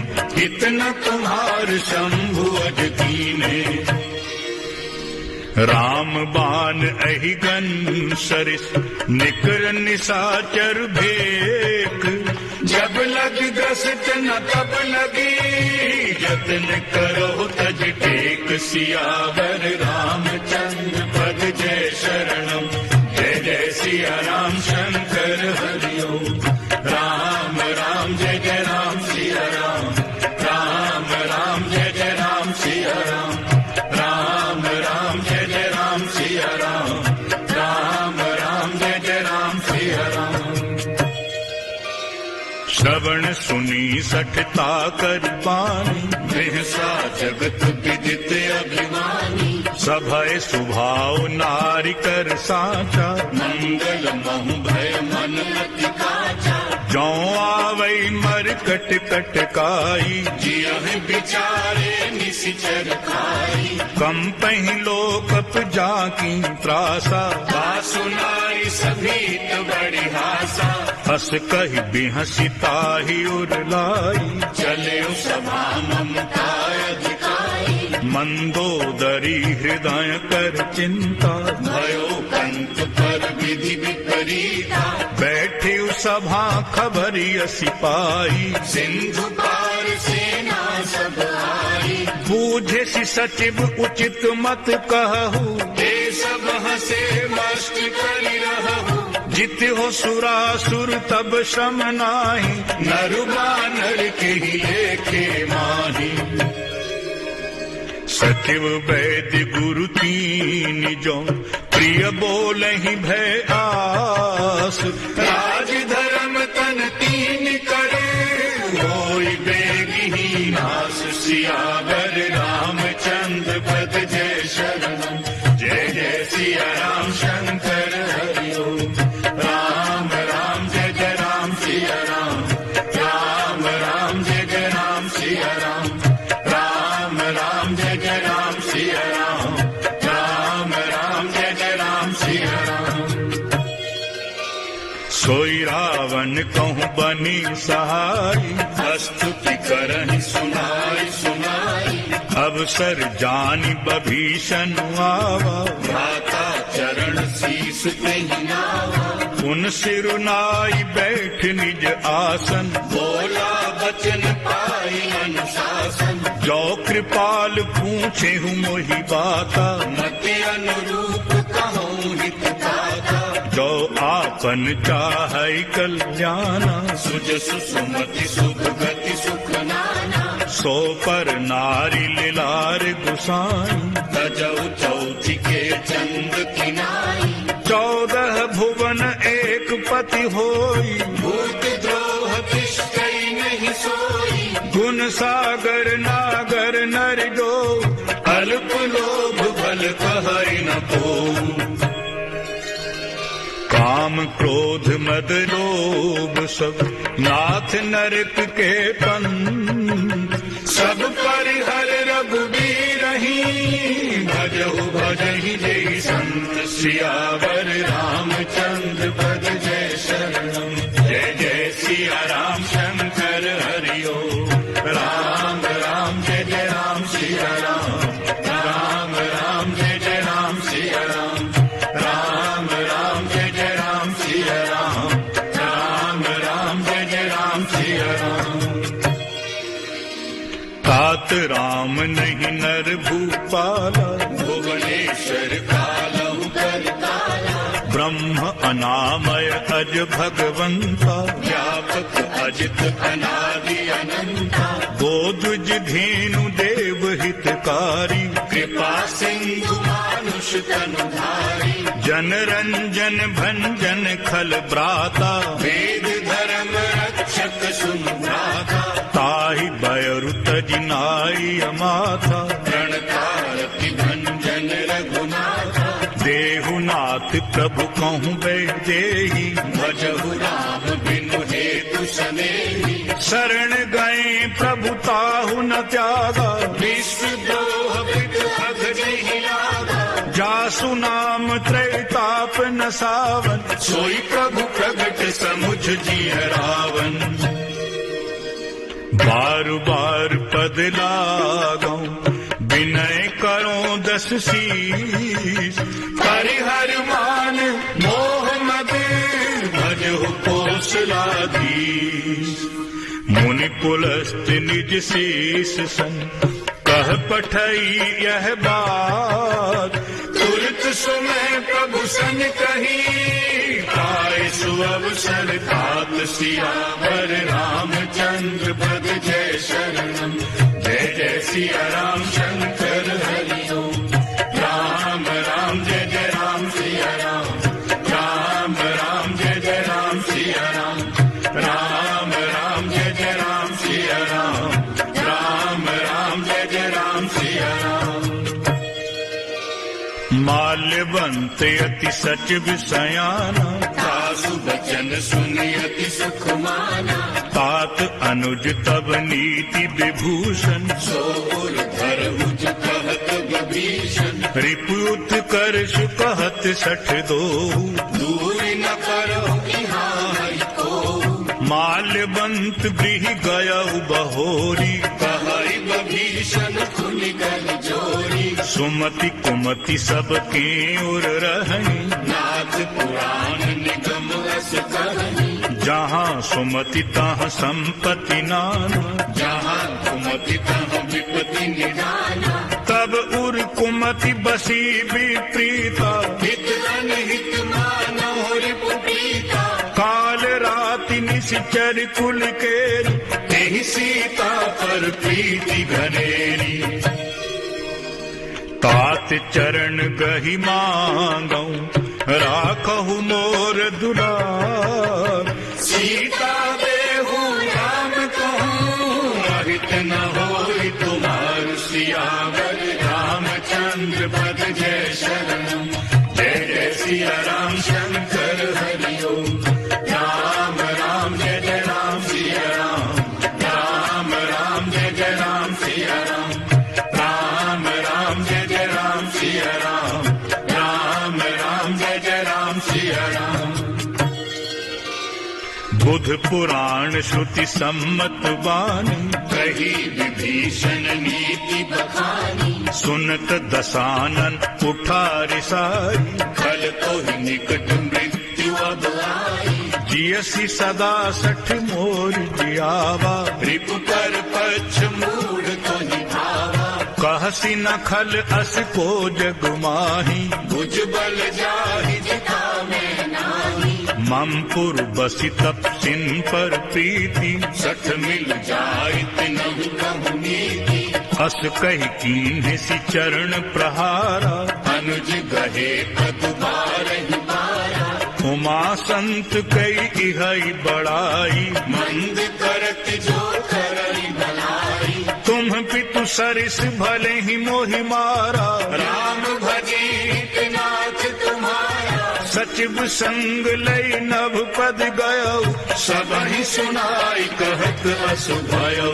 Speaker 2: इतना तुम्हार शंभु अज कीने,
Speaker 1: राम बाण अहिगन सरिस निकर निशाचर भेक,
Speaker 2: जब लग ग्रसित न तब लगी,
Speaker 1: जतन करो
Speaker 2: तज टेक सियावर रामचंद्र पद जय शरणम, जय जय सिया राम शंकर हरिओम, राम राम जय जय राम सिया राम, राम राम जय जय राम सिया राम, राम राम जय जय राम सिया राम, राम राम जय जय राम सिया राम,
Speaker 1: श्रवण सुनी सठता कर बानी,
Speaker 2: बिहसा जगत विदित अभिमानी,
Speaker 1: सभय सुभाव नारी कर साचा,
Speaker 2: मंगल महु भय मन अति काचा,
Speaker 1: जौ आवई मर कट कटकाई,
Speaker 2: जियहि विचारे निशिचर खाई,
Speaker 1: कम पही लोकप जाकी त्रासा,
Speaker 2: सुनाई सभीत बड़ी हासा,
Speaker 1: हस कही बिहसिता ही उरलाई,
Speaker 2: चले सभा ममता अधिकारी,
Speaker 1: मंदोदरी हृदय कर चिंता,
Speaker 2: भयो कंत पर विधि विपरीता,
Speaker 1: बैठे सभा खबरी सिपाही,
Speaker 2: सिंधु पार सेना सब आई,
Speaker 1: बूझे सि सचिव उचित मत कहू,
Speaker 2: हे सब हसे मस्त करि रहु,
Speaker 1: जित हो सुरासुर तब श्रम नाही,
Speaker 2: नरु बानर के लेखे माही,
Speaker 1: सचिव वैद्य गुरु तीन जो प्रिय बोलहि भय आस,
Speaker 2: राज धर्म तन तीन करे, होई बेगी नास, सियावर रामचंद्र पद जय शरणम, जय जय सिया राम शंकर हरिओम, राम राम जय जय राम सिया राम, राम राम जय जय राम सिया राम, राम राम जय जय राम सिया राम, राम राम जय जय राम सिया राम,
Speaker 1: सोई रावण कहूँ बनी सहाई,
Speaker 2: स्तुति करहि सुनाई सुनाई,
Speaker 1: अवसर जानी बभीषण आवा,
Speaker 2: भ्राता चरण शीस तेहि नावा,
Speaker 1: उन सिरुनाई बैठ निज आसन,
Speaker 2: बोला बचन पाई अनुशासन,
Speaker 1: जो कृपाल पूछे हूँ मोहि बाता,
Speaker 2: मति अनुरूप कहूँ हित दाता,
Speaker 1: जो आपन चाहै कल्याणा,
Speaker 2: सुज सुसुमति सुख गति सुख नाना,
Speaker 1: सो पर नारी लिलार गुसाई,
Speaker 2: तजौ चौथि के चंद किनाई,
Speaker 1: 14 भुवन एक पति होई,
Speaker 2: भूत द्रोह तिष्ठई नहीं सोई,
Speaker 1: गुण सागर नागर नर जो,
Speaker 2: अल्प लोभ बल कहै न को,
Speaker 1: काम क्रोध मद लोभ सब नाथ नरक के पंथ,
Speaker 2: सब परिहर रघुबीर ही, भजहु भजहि जय संत, सियावर रामचंद्र पद जय शरणम, जय जय सिया राम शंकर हरिओम, राम राम जय जय राम सिया राम, राम राम जय जय राम सिया राम, राम राम जय जय राम सिया राम, राम राम जय जय राम सिया राम,
Speaker 1: तात राम नहीं नर भूपाला,
Speaker 2: भुवनेश्वर कालहु करताला,
Speaker 1: ब्रह्म अनामय अज भगवंता,
Speaker 2: व्यापक अजित अनादि अनंता,
Speaker 1: गोदुज धेनु देव हितकारी,
Speaker 2: कृपा सिंधु पुरुष तनुधारी,
Speaker 1: जन रंजन भंजन खल भ्राता,
Speaker 2: वेद धर्म रक्षक सुन भ्राता,
Speaker 1: ताहि बयरु तजि नाई अमाथा,
Speaker 2: प्रणकारति भंजन रघुनाथा,
Speaker 1: देहुनाथ प्रभु कहूँ वैदेही,
Speaker 2: भजहु राम बिनु हेतु सनेही,
Speaker 1: शरण गए प्रभु ताहु न त्यागा,
Speaker 2: विश्व द्रोह विद्रोह जहि लागा,
Speaker 1: जासु नाम त्रैताप न सावन,
Speaker 2: सोई प्रभु प्रगट समुझ जिय रावण,
Speaker 1: बार बार पद लागौ विनय करो दस शीस,
Speaker 2: परिहर मान मोह मद भजहु कौशलाधीश,
Speaker 1: मुनि पुलस्त निज शीस सन, कह पठई यह बात,
Speaker 2: तुरत सुमय प्रभु सन कही, पाए सुअवसर तात सियावर रामचंद्र पद जय शरणम, जय जय सिया राम शंकर हरि ओम, राम राम जय जय राम सिया राम, राम राम जय जय राम सिया राम, राम राम जय जय राम सिया राम, राम राम जय जय राम सिया राम।
Speaker 1: माल्यवंत अति सचिव सयाना,
Speaker 2: सासु बचन सुनि अति सुख माना,
Speaker 1: तात अनुज तब नीति विभूषण,
Speaker 2: सोर धरउज कहत विभीषण,
Speaker 1: रिपुत करश कहत सठ दो,
Speaker 2: दूर न करो इहाई को,
Speaker 1: माल्यवंत गृह गयउ बहोरी,
Speaker 2: कहई विभीषण खुलि गल जोरी,
Speaker 1: सुमति कुमति सबके उर रही,
Speaker 2: नाथ पुराण निगम रस कहनी,
Speaker 1: जहाँ सुमति तहाँ संपत्ति नाना,
Speaker 2: जहाँ कुमति तहाँ विपत्ति निदाना,
Speaker 1: तब उर कुमति बसी विप्रीता,
Speaker 2: हित अनहित मानव रिपुप्रीता,
Speaker 1: काल राति निशिचर कुल केरी,
Speaker 2: तेहि सीता पर प्रीति घनेरी,
Speaker 1: तात चरण गहि मांगौ राखहु मोर दुलार,
Speaker 2: सीता देहु राम कहूँ, अहित न होई तुम्हार सियावर रामचंद्र पद जय शरणम, जय जय सिया राम शंकर हरि ओम, राम राम जय जय राम सिया राम, राम राम जय जय राम सिया राम, राम राम जय जय राम सिया राम, राम राम जय जय राम सिया राम।
Speaker 1: बुध पुराण श्रुति सम्मत बानी,
Speaker 2: कही विभीषण नीति बखानी,
Speaker 1: सुनत दसानन उठा रिसाई,
Speaker 2: खल तो ही निकट मृत्यु अब आई,
Speaker 1: जियसी सदा सठ मोर जियावा,
Speaker 2: रिपु पर पक्ष मूढ़ तो निभावा,
Speaker 1: कहसी न खल अस को जग माही,
Speaker 2: भुज बल जाहि जिता में नाही,
Speaker 1: मम पुर बसी तपसिन पर प्रीति,
Speaker 2: सठ मिल जाय तिनहु कहु नीति,
Speaker 1: अस कही कीन्ह सि चरण प्रहारा,
Speaker 2: अनुज गहे पद बारहि बारा,
Speaker 1: उमा संत कई इहई बड़ाई,
Speaker 2: मंद करत जो करई भलाई,
Speaker 1: तुम पितु सरिस भले ही मोहि मारा,
Speaker 2: राम भजी नाथ तुम्हारा,
Speaker 1: सचिव संग लई नभ पद गयउ,
Speaker 2: सबहि सुनाई कहत असु भयउ,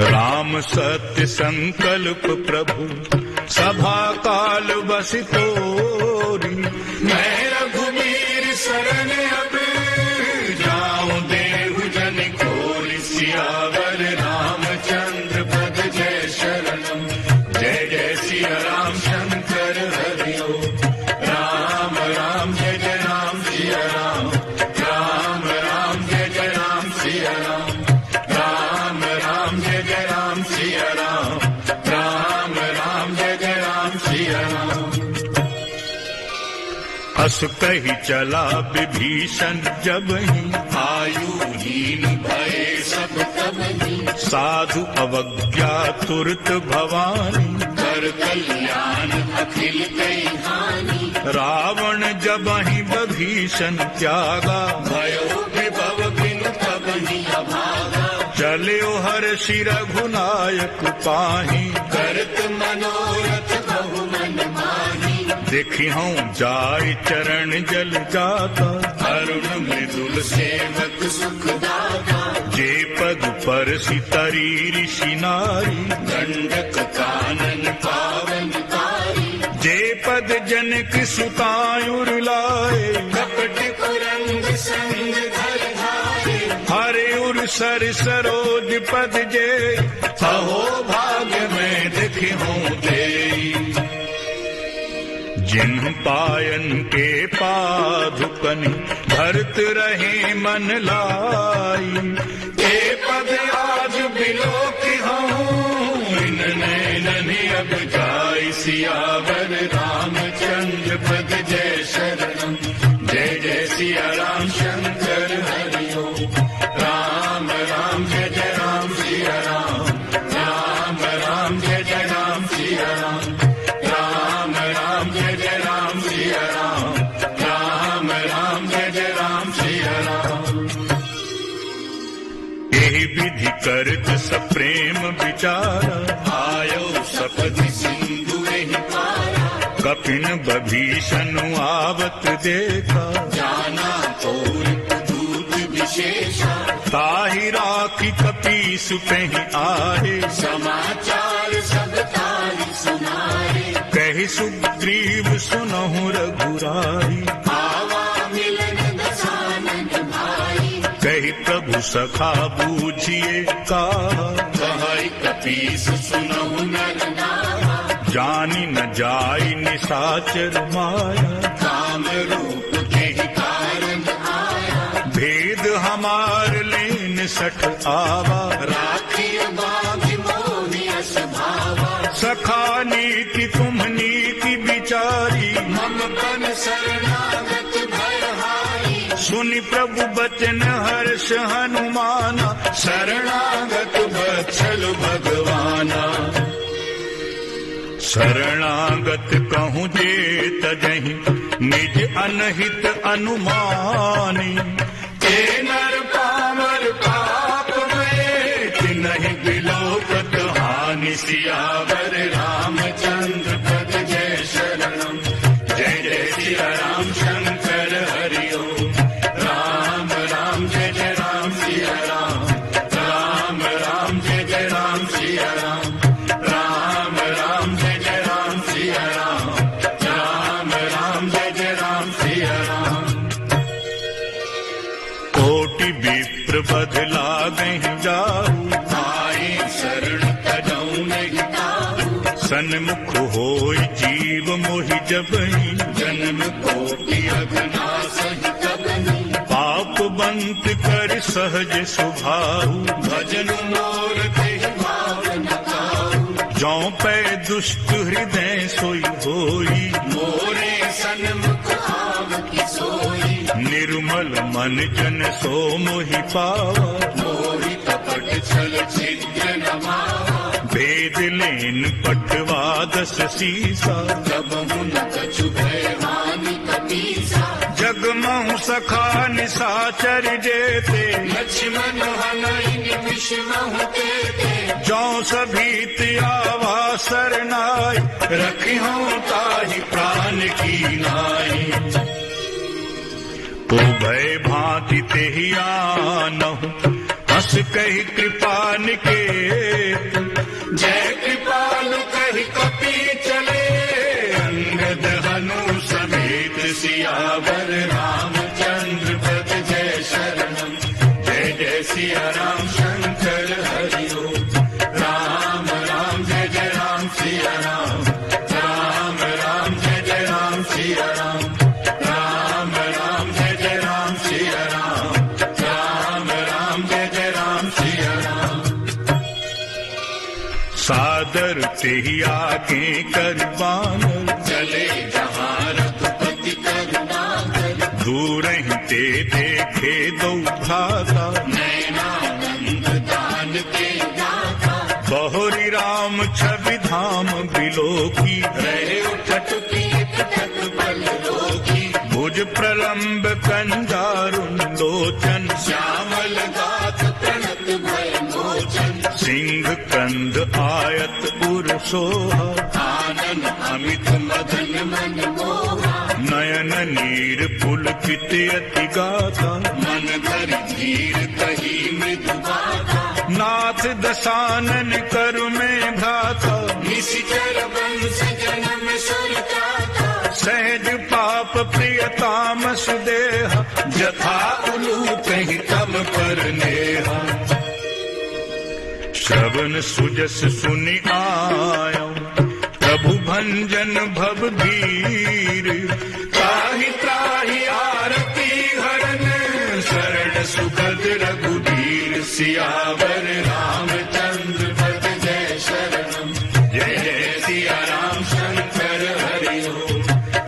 Speaker 1: राम सत्य संकल्प प्रभु सभा काल बस तोरी,
Speaker 2: मैं रघुवीर शरण अब जाऊं देहु जन खोल, सियावर रामचंद्र पद जय शरणम, जय जय सिया राम शंकर हरि ओम, राम राम जय जय राम सिया राम, राम राम जय जय राम सिया राम, राम राम जय जय राम सिया राम, राम राम जय जय राम सिया राम।
Speaker 1: अस कही चला विभीषण जब ही,
Speaker 2: आयुहीन भये सब तबहि,
Speaker 1: साधु अवज्ञा तुरत भवानी,
Speaker 2: कर कल्याण अखिल कई हानि।
Speaker 1: रावण जब ही बभीषण त्यागा,
Speaker 2: भयो विभव बिनु तब ही अभागा।
Speaker 1: चल्यो हर्षि रघुनायक पाहि,
Speaker 2: करत मनोरथ बहु मन माहि।
Speaker 1: देखी हूँ जाय चरण जल जाता,
Speaker 2: अरुण मृदुल सेवक सुखदाता।
Speaker 1: जे पद पर सितरी ऋषि नारी,
Speaker 2: गंडक कानन पावन कारी।
Speaker 1: जे पद जनक सुतायुर लाए,
Speaker 2: कपट कुरंग संग धर धारे।
Speaker 1: हरे उर सर सरोज पद जे,
Speaker 2: अहो भाग्य में देखी हूँ तेरी।
Speaker 1: जिन्ह पायन के पादुकनि, भरत रहे मन लाई।
Speaker 2: के पद आज बिलोकी हूँ, इन नैनन अब जाय। सियावर रामचंद्र पद जय शरणम। जय जय सिया राम शंकर हरिओ। राम राम जय जय राम सिया राम। राम राम जय जय राम सिया राम। राम राम जय जय राम सिया राम। राम राम जय जय राम सिया राम।
Speaker 1: एहि विधि करत सप्रेम विचारा,
Speaker 2: आयो सपदि सिंधु एहि पारा।
Speaker 1: कपिन बभीषण आवत देखा,
Speaker 2: जाना पौरित दूत विशेषा।
Speaker 1: ताहि राखी कपीस पेहि आहे,
Speaker 2: समाचार सब ताहि सुनाए।
Speaker 1: कहि सुग्रीव सुनहु रघुराई।
Speaker 2: आवा मिलन दसानन भाई।
Speaker 1: कहि प्रभु सखा बूझिए कहा,
Speaker 2: कहै कपीस सुनहु नर नावा।
Speaker 1: जानि न जाई निशाचर माया।
Speaker 2: काम रूप के ही कारण आया।
Speaker 1: भेद हमार लेन सठ आवा,
Speaker 2: राखिय बाघ मोहि अस भावा।
Speaker 1: सखा नीति तुम नीति विचारी।
Speaker 2: मम पन शरणागत भयहारी।
Speaker 1: सुनि प्रभु बचन हर्ष हनुमाना,
Speaker 2: शरणागत बत्सल भगवाना।
Speaker 1: शरणागत कहूँ जे तजहि, निज अनहित अनुमानी।
Speaker 2: ते नर पामर पाप में, तिनहि बिलोकत हानि। सियावर रामचंद्र पद जय शरणम। जय जय सिया राम शंकर हरिओ। राम राम जय जय राम सिया राम। राम राम जय जय राम सिया राम। राम राम जय जय राम सिया राम। राम राम जय जय राम सिया राम।
Speaker 1: कोटि विप्र बदला गहि जाऊ,
Speaker 2: आए शरण तजौ नहीं ताऊ।
Speaker 1: सन्मुख होय जीव मोहि जबहि।
Speaker 2: जन्म कोटि अघनाश ही कबहि।
Speaker 1: पाप बंत कर सहज सुभाऊ,
Speaker 2: भजन मोर देहि भावन काऊ।
Speaker 1: जौं पै दुष्ट हृदय सोई होई।
Speaker 2: मोरे सन्मुख आव की सोई।
Speaker 1: निर्मल मन जन सो मोहि पावा,
Speaker 2: मोहि कपट छल छिद्र न मावा।
Speaker 1: भेद लेन पटवा दस सीसा।
Speaker 2: जब मुन कछु भय हानि कपीसा।
Speaker 1: जगमहु सखा निशाचर जेते,
Speaker 2: लक्ष्मण हनहि निमिष महु तेते।
Speaker 1: जौं सभीत आवा सरनाई,
Speaker 2: रखिहु ताहि प्राण की नाई।
Speaker 1: तो भय भांति तेहि आनहु, हस कहि कृपा निकेत।
Speaker 2: जय कृपालु कहि कपि चले। अंगद हनु समेत सियावर रामचंद्र पद जय शरणम। जय जय सिया राम शंकर हरिओ। राम राम जय जय राम सिया राम। राम राम जय जय राम सिया राम। राम राम जय जय राम सिया राम। राम राम जय जय राम सिया राम।
Speaker 1: सादर तेहि आगे कर बानर,
Speaker 2: चले जहाँ रघुपति करुणा कर।
Speaker 1: दूर ही ते देखे दो भ्राता।
Speaker 2: नैनानंद दान के दाता।
Speaker 1: बहुरी राम छवि धाम बिलोकी।
Speaker 2: रहे उठ तत्पल रोगी
Speaker 1: भुज प्रलंब कंजारुलोचन
Speaker 2: श्यामल गात प्रणत भय मोचन
Speaker 1: सिंह कंद आयत उर सोहा
Speaker 2: आनन अमित मदन मन मोहा
Speaker 1: नयन नीर पुलकित अति गाथा
Speaker 2: मन धरि धीर कही मृदु गाथा
Speaker 1: नाथ दशानन करु में भ्राता
Speaker 2: निशिचर वंश जन्म सुर जाता
Speaker 1: सहज पाप प्रियताम सुदेह
Speaker 2: जथा उलूत ही तम पर नेहा
Speaker 1: श्रवण सुजस सुनि आयो प्रभु भंजन भव भीर
Speaker 2: त्राहि त्राहि आरती हरन शरण सुखद रघुबीर सियावर रामचंद्र पद जय शरणम जय जय सिया राम शंकर हरि ओम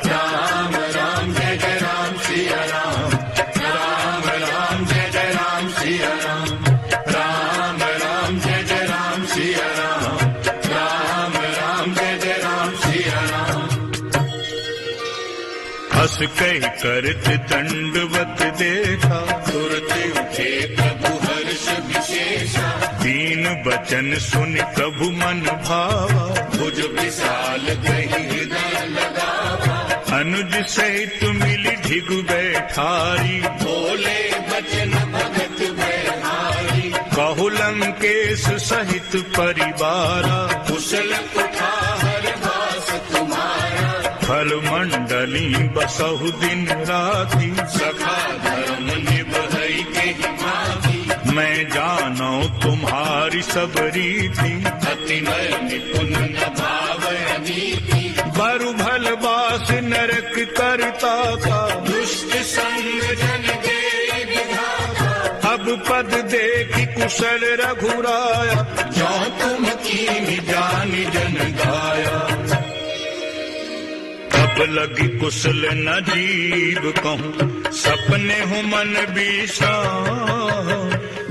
Speaker 2: राम राम जय जय राम सिया राम राम राम जय जय राम सिया राम राम राम जय जय राम सिया राम राम राम जय जय राम सिया राम
Speaker 1: हस कह करत दंडवत देखा
Speaker 2: तुरत उठे प्रभु हर्ष विशेषा
Speaker 1: दीन बचन सुन प्रभु मन भावा
Speaker 2: भुज विशाल कही हृदय लगावा
Speaker 1: अनुज सहित मिली ढिगु बैठारी
Speaker 2: बोले बचन भगत बहारी
Speaker 1: कहु लंकेश सहित परिवारा
Speaker 2: कुशल कुठार वास तुम्हारा
Speaker 1: फल मंडली बसहु दिन राति
Speaker 2: सखा धर्म निभई के भागी
Speaker 1: मैं जानो तुम्हारी सब रीति
Speaker 2: अति नय निपुण न भाव नीति
Speaker 1: बरु भल बास नरक करता का
Speaker 2: दुष्ट संग जन के विधाता
Speaker 1: अब पद देखि कुशल रघुराया
Speaker 2: जो तुम कीन जान जन गाया
Speaker 1: अब लगी कुशल न जीव कहूँ सपने हूँ मन बीसा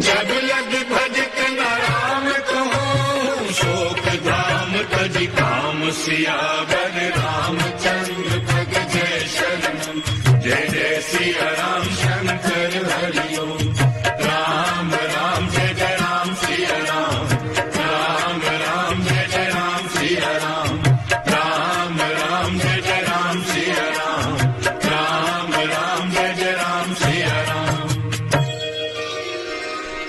Speaker 2: जब लग भजत न राम कहो शोक धाम तज काम सियावर रामचंद्र पद जय शरणम जय जय सिया राम शंकर हरि ओम राम राम जय जय राम सिया राम राम राम जय जय राम सिया राम राम राम जय जय राम सिया राम राम राम जय जय राम सिया राम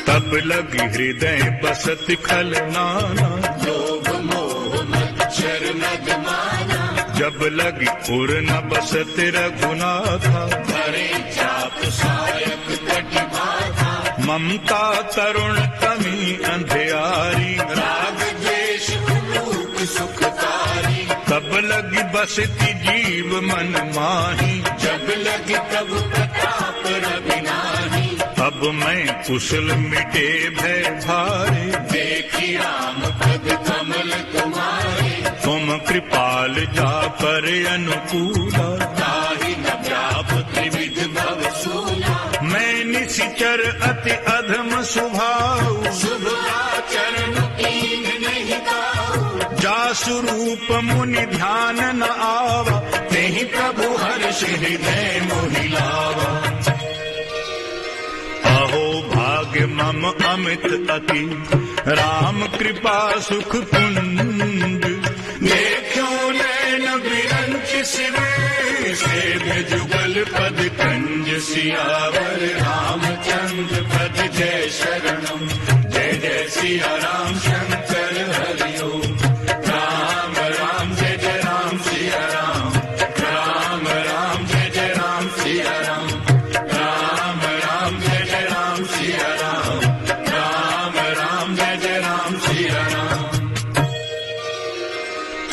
Speaker 1: तब लगी हृदय बसत खल नाना
Speaker 2: लोभ मोह मच्छर मदमाना
Speaker 1: जब लगी उर न बसत रघुनाथा
Speaker 2: धरे चाप सायक कटिबाधा
Speaker 1: ममता तरुण तमी अंधियारी
Speaker 2: राग द्वेष उलूक सुखकारी
Speaker 1: तब लगी बसती जीव मन माही
Speaker 2: जब लगी प्रभु प्रताप रविनाही
Speaker 1: अब मैं कुशल मिटे भय भारे
Speaker 2: देखी राम पद कमल तुम्हारे
Speaker 1: तुम कृपाल जा पर अनुकूला
Speaker 2: ताहि न व्याप त्रिविध भव सूला
Speaker 1: मैं निशिचर अति अधम स्वभाव
Speaker 2: शुभ आचरण कीन नहीं काहू
Speaker 1: जासु रूप मुनि ध्यान न आवा
Speaker 2: तेहि प्रभु हर्ष हृदय मोहि लावा
Speaker 1: अहो भाग्य मम अमित अति राम कृपा सुख कुंज
Speaker 2: देखो नैन विरंच शिव सेव्य जुगल पद कंज सियावर रामचंद्र पद जय शरणम जय जय सिया राम शंकर हरि ओम राम राम जय जय राम सिया राम राम राम जय जय राम सिया राम राम राम जय जय राम सिया राम राम राम जय जय राम सिया राम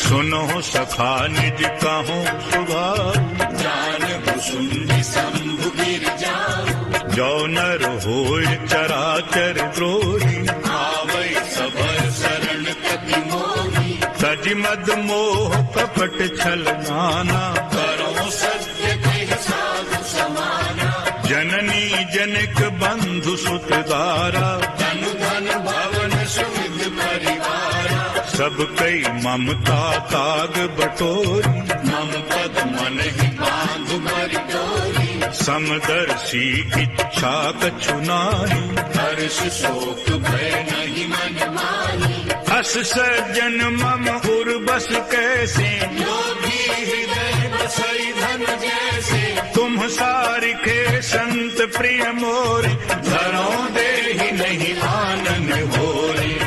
Speaker 1: सुनो सखा निज कहो स्वभाव
Speaker 2: जान भुसुंडी शंभु गिर जाओ
Speaker 1: जो नर होय चराचर द्रोही
Speaker 2: आवै सबर शरण कति मोही
Speaker 1: सज मद मोह कपट छल नाना
Speaker 2: करो सत्य कह साधु समाना
Speaker 1: जननी जनक बंधु सुत दारा
Speaker 2: धन धन भवन सुविध परिवारा
Speaker 1: सब कई ममता ताग बटोरी,
Speaker 2: मम पद मन ही बांध बर डोरी,
Speaker 1: समदर्शी इच्छा कछु नाही,
Speaker 2: हर्ष शोक भय नहीं मन माही,
Speaker 1: अस सज्जन मम उर्बस कैसे,
Speaker 2: लोभी हृदय बसई धन जैसे,
Speaker 1: तुम सारिखे संत प्रिय मोरे,
Speaker 2: धरो दे ही नहीं आनन होरी,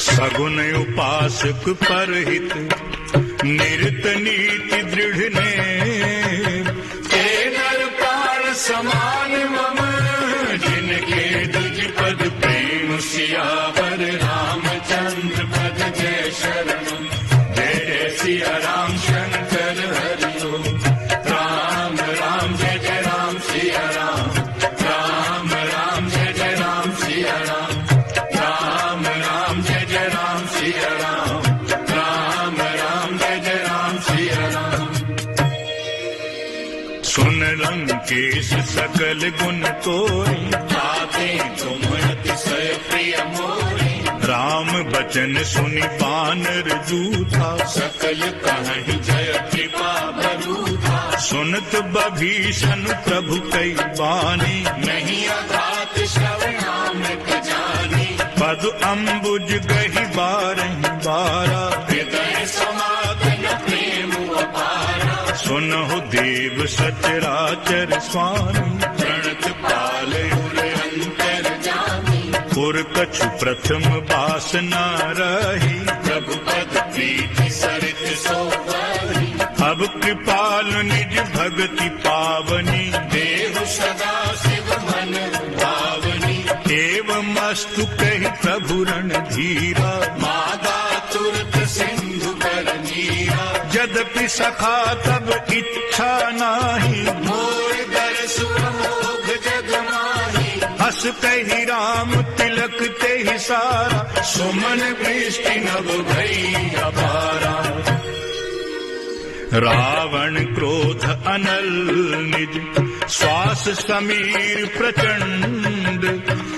Speaker 1: सगुन उपासक परहित, निरत नीति दृढ़ ने,
Speaker 2: ते नर प्राण समान मम, जिनके दुज पद प्रेम सियावर, रामचंद्र पद जय शरणम, जय जय सिया राम शंकर हरि ओम, राम राम जय जय राम सिया राम, राम राम जय जय राम सिया राम, राम राम जय जय राम सिया राम, राम राम जय जय राम सिया राम।
Speaker 1: सुन लंकेश सकल गुण तोरी,
Speaker 2: ताते तुम अतिशय प्रिय मोरे,
Speaker 1: राम बचन सुनि बानर जूथा,
Speaker 2: सकल कहहि जय कृपा बरूथा,
Speaker 1: सुनत बभीषण प्रभु कई बानी,
Speaker 2: नहीं अघात श्रवणामृत जानी,
Speaker 1: पद अम्बुज गहि बारहि बारा,
Speaker 2: हृदय समागम प्रेम अपारा,
Speaker 1: सुनहु देव सचराचर स्वामी,
Speaker 2: प्रणत पाल उर अंतर जामी,
Speaker 1: पुर कछु प्रथम बासना रही,
Speaker 2: प्रभु पद प्रीति सरित सोवरी,
Speaker 1: अब कृपाल निज भगति पावनी,
Speaker 2: देव सदा शिव मन भावनी,
Speaker 1: एवं अस्तु कहि प्रभु रणधीरा,
Speaker 2: मादा तुरत सिंधु कर नीरा,
Speaker 1: यद्यपि सखा तब इच्छा नाही,
Speaker 2: मोर दर्श मोघ जग माही,
Speaker 1: हस कहि राम तिलक तेहि सारा,
Speaker 2: सुमन वृष्टि नभ भई अपारा,
Speaker 1: रावण क्रोध अनल निज, श्वास समीर प्रचंड,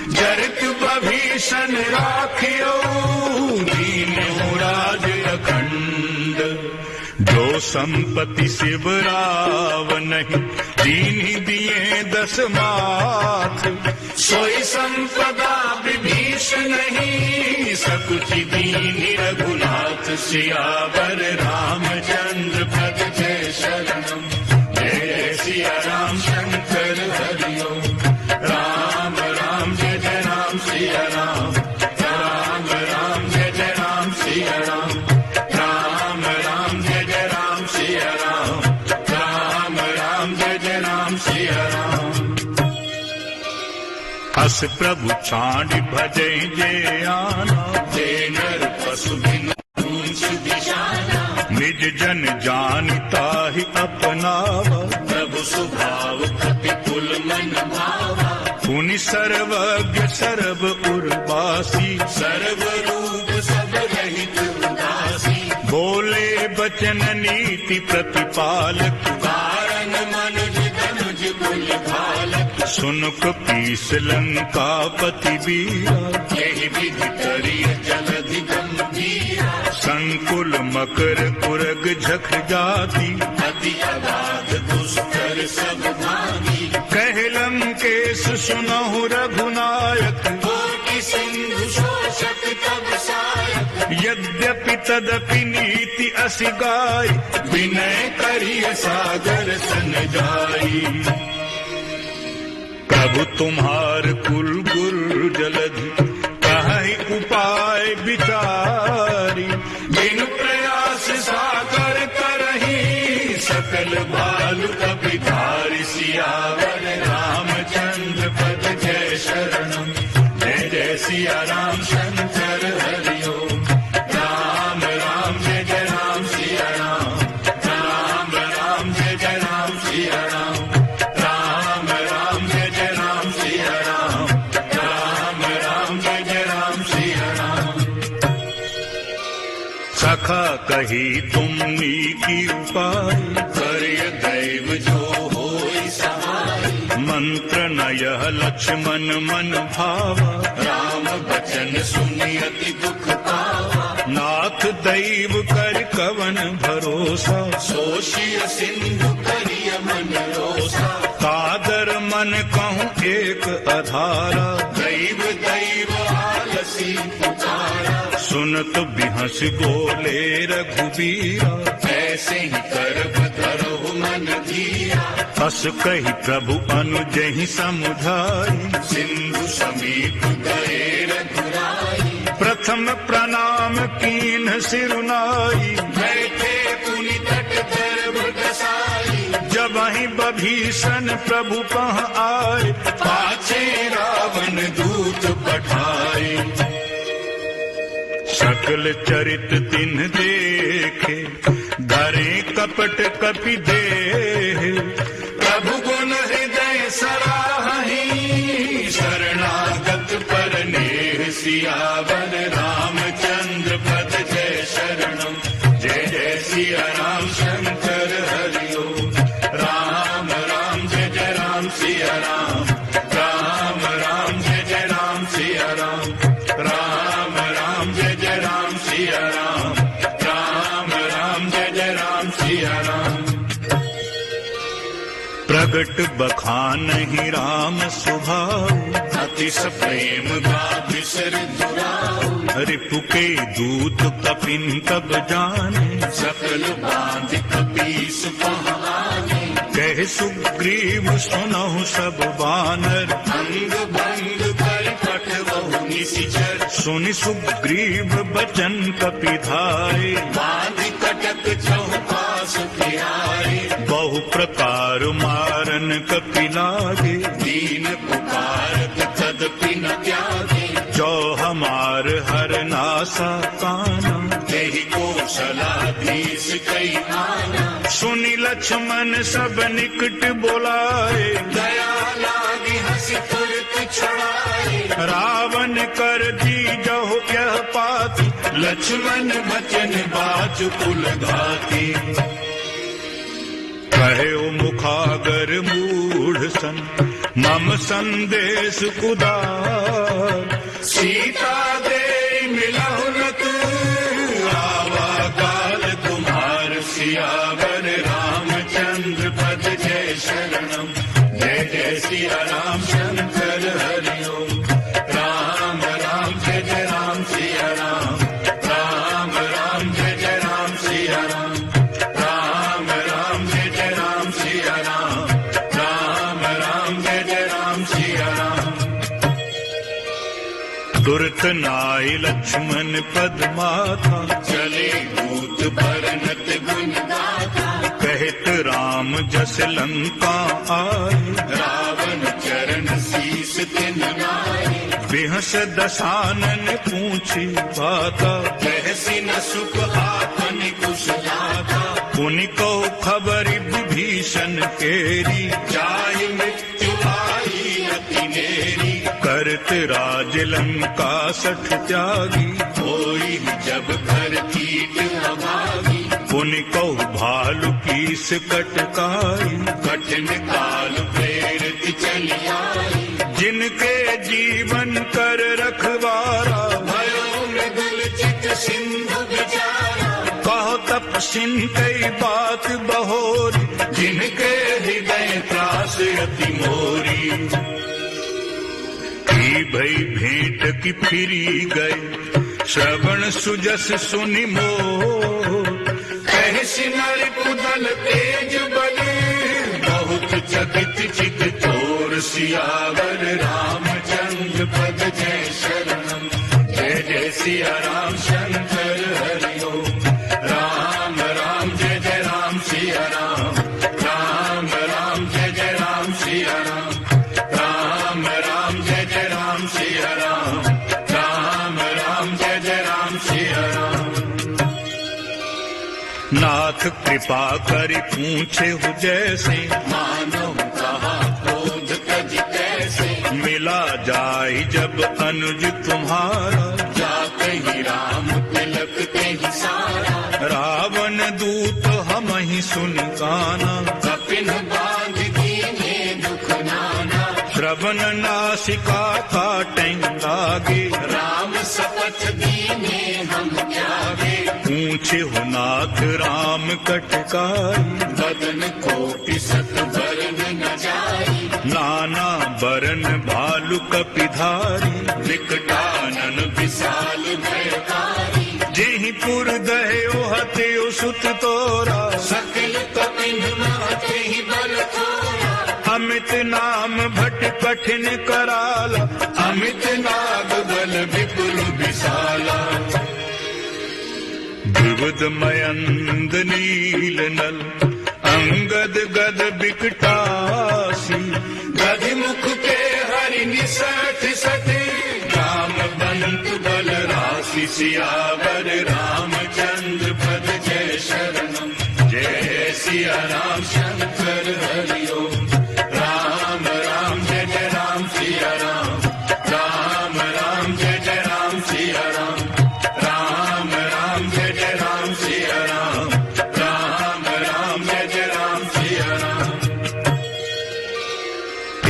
Speaker 2: जरित बभीषण राखियो, दीन्यो राज अखंड,
Speaker 1: जो संपत्ति शिव रावनहि, दीन्हि दिए दस माथ,
Speaker 2: सोई संपदा विभीषण नहीं, सकुचि दीनि रघुनाथ, सियावर रामचंद्र पद जय शरणम, जय सिया राम शंकर हरि ओम, राम राम जय जय राम सिया राम, राम राम जय जय राम सिया राम, राम राम जय जय राम सिया राम, राम राम जय जय राम सिया राम।
Speaker 1: हस प्रभु छांड भजे जे आना,
Speaker 2: जे नर पशु बिन पूंछ दिशाना,
Speaker 1: निज जन जानता ही अपनावा,
Speaker 2: प्रभु स्वभाव प्रतिकुल मन भावा,
Speaker 1: पुनि सर्वज्ञ सर्व उर्वासी,
Speaker 2: सर्व रूप सब रहित उदासी,
Speaker 1: बोले बचन नीति प्रतिपालक,
Speaker 2: कारण मनुज धनुज कुल घालक,
Speaker 1: सुनुक पीस लंका पति बीरा,
Speaker 2: यही विधि करिय जलधि गंभीरा,
Speaker 1: संकुल मकर उरग झख जाति,
Speaker 2: अति अगाध दुष्कर सब भागी,
Speaker 1: कह लंकेश सुनहु रघुनायक,
Speaker 2: कोटि सिंधु शोषक तब सायक,
Speaker 1: यद्यपि तदपि नीति असि गाय,
Speaker 2: विनय करिय सागर सन जाई,
Speaker 1: प्रभु तुम्हार कुल गुर जलधि, कहि उपाय विचारी,
Speaker 2: बिनु प्रयास सागर करही, सकल भालु कपि धारि, सियावर रामचंद्र पद जय शरणम, जय जय सिया राम शंकर हरि ओम, राम राम जय जय राम सिया राम, राम राम जय जय राम सिया राम, राम राम जय जय राम सिया राम, राम राम जय जय राम सिया राम।
Speaker 1: सखा कही तुमनी की उपाय,
Speaker 2: करिय दैव जो होई सहाय,
Speaker 1: मंत्र न यह लक्ष्मण मन भावा,
Speaker 2: राम बचन सुनि अति दुख पावा।
Speaker 1: नाथ दैव कर कवन भरोसा,
Speaker 2: सोषिय सिंधु करिय मन रोसा।
Speaker 1: कादर मन कहूँ एक अधारा,
Speaker 2: दैव दैव आलसी पुकारा।
Speaker 1: सुनत बिहस बोले रघुबीरा,
Speaker 2: ऐसे ही करब धरहु मन धीरा।
Speaker 1: अस कही प्रभु अनुजहि समुझाई,
Speaker 2: सिंधु समीप गए रघुराई।
Speaker 1: प्रथम प्रणाम कीन्ह सिरुनाई,
Speaker 2: बैठे पुनि तट गर्भ दसाई।
Speaker 1: जब ही बभीषण प्रभु पह आए,
Speaker 2: पाछे रावण दूत पठाए।
Speaker 1: सकल चरित तिन्ह देखे, धरे कपट कपि देह।
Speaker 2: प्रभु गुण हृदय सराहि, शरणागत पर नेह। सियावर रामचंद्र पद जय शरणम, जय जय सिया राम शंकर हरि ओम। राम राम जय जय राम सिया राम, राम राम जय जय राम सिया राम। राम राम जय जय राम सिया राम, राम राम जय जय राम सिया राम।
Speaker 1: प्रगट बखानहि राम सुभाऊ,
Speaker 2: अतिश प्रेम बिसर दुराऊ।
Speaker 1: रिपु के दूत कपिन तब जाने,
Speaker 2: सकल बांध कपीस पहाने।
Speaker 1: कह सुग्रीव सुनहु सब बानर,
Speaker 2: अंग भंग कर पठवहु निशिचर।
Speaker 1: सुनि सुग्रीव बचन कपिधाय,
Speaker 2: बांध कटक चौपास फिराए।
Speaker 1: बहु प्रकार मारन कपिलागे,
Speaker 2: दीन पुकारत तदपि न त्यागे।
Speaker 1: जो हमार हर नासा काना,
Speaker 2: तेहि कौशलाधीश कई आना।
Speaker 1: सुनि लक्ष्मण सब निकट बोलाए,
Speaker 2: दया लागी हंसी तुरत छुड़ाए।
Speaker 1: रावण कर दीजहु यह पाती,
Speaker 2: लक्ष्मण बचन बाचु कुल घाती।
Speaker 1: कहे मुखागर मूढ़ सन, मम संदेश उदार।
Speaker 2: सीता दे मिलहु न तू, आवा काल तुम्हार। सियावर रामचंद्र पद जय शरणम, जय जय सिया राम शंकर हरि ओम। राम राम जय जय राम सिया राम, राम राम जय जय राम सिया राम। राम राम जय जय राम सिया राम, राम राम जय जय राम सिया राम।
Speaker 1: तुरत नाय लक्ष्मण पद माथा,
Speaker 2: चले दूत बरनत गुण गाथा।
Speaker 1: कहत राम जस लंका आए,
Speaker 2: रावण चरण शीस तिन नाए।
Speaker 1: बिहस दसानन पूछी बाता,
Speaker 2: कहसी न सुख आपन कुश लागा।
Speaker 1: पुनि को खबर विभीषण केरी,
Speaker 2: जाय मृत्यु आई अति नेरी।
Speaker 1: करत राज लंका सठ त्यागी,
Speaker 2: होई जब कर कीट अभागी।
Speaker 1: पुनि को भालु कीस कटकाई,
Speaker 2: कठिन काल प्रेरित चली आई।
Speaker 1: जिनके जीवन कर रखवारा,
Speaker 2: भयो मृदुल चित सिंधु विचारा।
Speaker 1: कहो तपसिन कई बात बहोरी,
Speaker 2: जिनके हृदय त्रास अति मोरी।
Speaker 1: की भई भेंट की फिरी गए, श्रवण सुजस सुनि मोह।
Speaker 2: कहसि नर कुदल तेज बले, बहुत चकित चित चोर। सियावर रामचंद्र पद जय शरणम, जय जय सिया राम शंकर हरि ओम। राम राम जय जय राम सिया राम, राम राम जय जय राम सिया राम। राम राम जय जय राम सिया राम, राम राम जय जय राम सिया राम।
Speaker 1: नाथ कृपा करि पूछे हु जैसे,
Speaker 2: मानो कहा क्रोध तज कैसे।
Speaker 1: मिला जाहि जब अनुज तुम्हारा,
Speaker 2: जाते ही राम तिलक ते ही सारा।
Speaker 1: रावण दूत हमहि सुनि काना,
Speaker 2: कपिन बांध दीने दुख नाना।
Speaker 1: नासिका काटें लागे,
Speaker 2: राम शपथ दीने हम त्यागे,
Speaker 1: पूछे हो नाथ राम कटकाई,
Speaker 2: बदन कोटि सत बरन न जाई,
Speaker 1: नाना बरन भालु कपिधारी,
Speaker 2: विकटानन विशाल भयकारी,
Speaker 1: जेहि पुर दह्यो हत्यो सुत तोरा,
Speaker 2: सकल कपिन महते ही बल थोरा,
Speaker 1: अमित नाम भट कठिन कराला,
Speaker 2: अमित नाग बल विपुल विशाला,
Speaker 1: विबुध मयंद नील नल, अंगद गद बिकटासी,
Speaker 2: गधि मुख के हरि निसठ सठ, राम बंत बल राशि, सियावर रामचंद्र पद जय शरणम, जय सिया राम शंकर हरि ओम, राम राम जय जय राम सिया राम, राम राम जय जय राम सिया राम, राम राम जय जय राम सिया राम, राम राम जय जय राम सिया राम,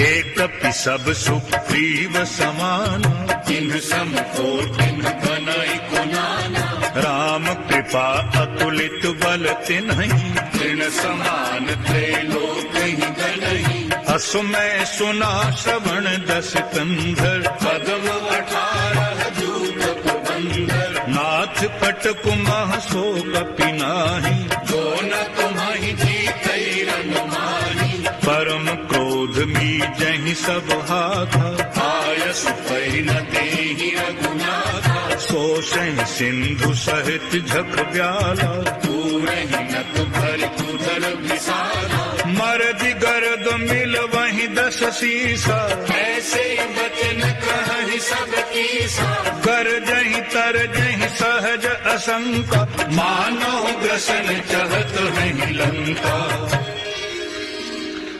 Speaker 1: एक कपि सब सुग्रीव समान,
Speaker 2: तिन्ह सम को तिन्ह बनाई को नाना,
Speaker 1: राम कृपा अतुलित बल तिन्हि,
Speaker 2: तृण समान त्रैलोक ही गणहि,
Speaker 1: असु मैं सुना श्रवण दस कंधर,
Speaker 2: पद्म 18 दूत पुरंदर,
Speaker 1: नाथ कटक मह सो कपि नाहि,
Speaker 2: जो न तुम्हि जीतै रन माहि,
Speaker 1: परम क्रोध मी जहि सब हाथा,
Speaker 2: आयस पै न देहि रघुनाथा,
Speaker 1: सोषहि सिंधु सहित झक ब्याला,
Speaker 2: पूरहि नत भरि कुधर विसाला,
Speaker 1: मरद गर्द मिल वहीं दस सीसा,
Speaker 2: ऐसे बचन कहहि सब कीसा,
Speaker 1: कर जहि तर जहि सहज असंका,
Speaker 2: मानो ग्रसन चहत है लंका,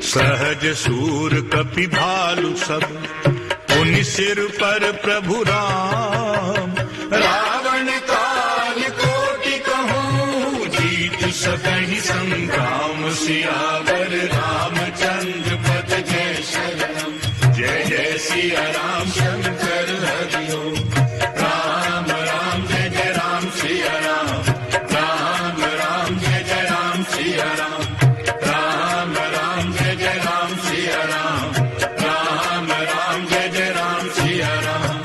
Speaker 1: सहज सूर कपि भालु सब, पुनि सिर पर प्रभु राम,
Speaker 2: रावण काल कोटि कहूँ, जीत सकहि संग्राम, सियावर रामचंद्र पद जय शरणम, जय जय सिया राम शंकर हरि ओम, राम राम जय जय राम सिया राम, राम राम जय जय राम सिया राम, राम राम जय जय राम सिया राम, राम राम जय जय राम सिया राम,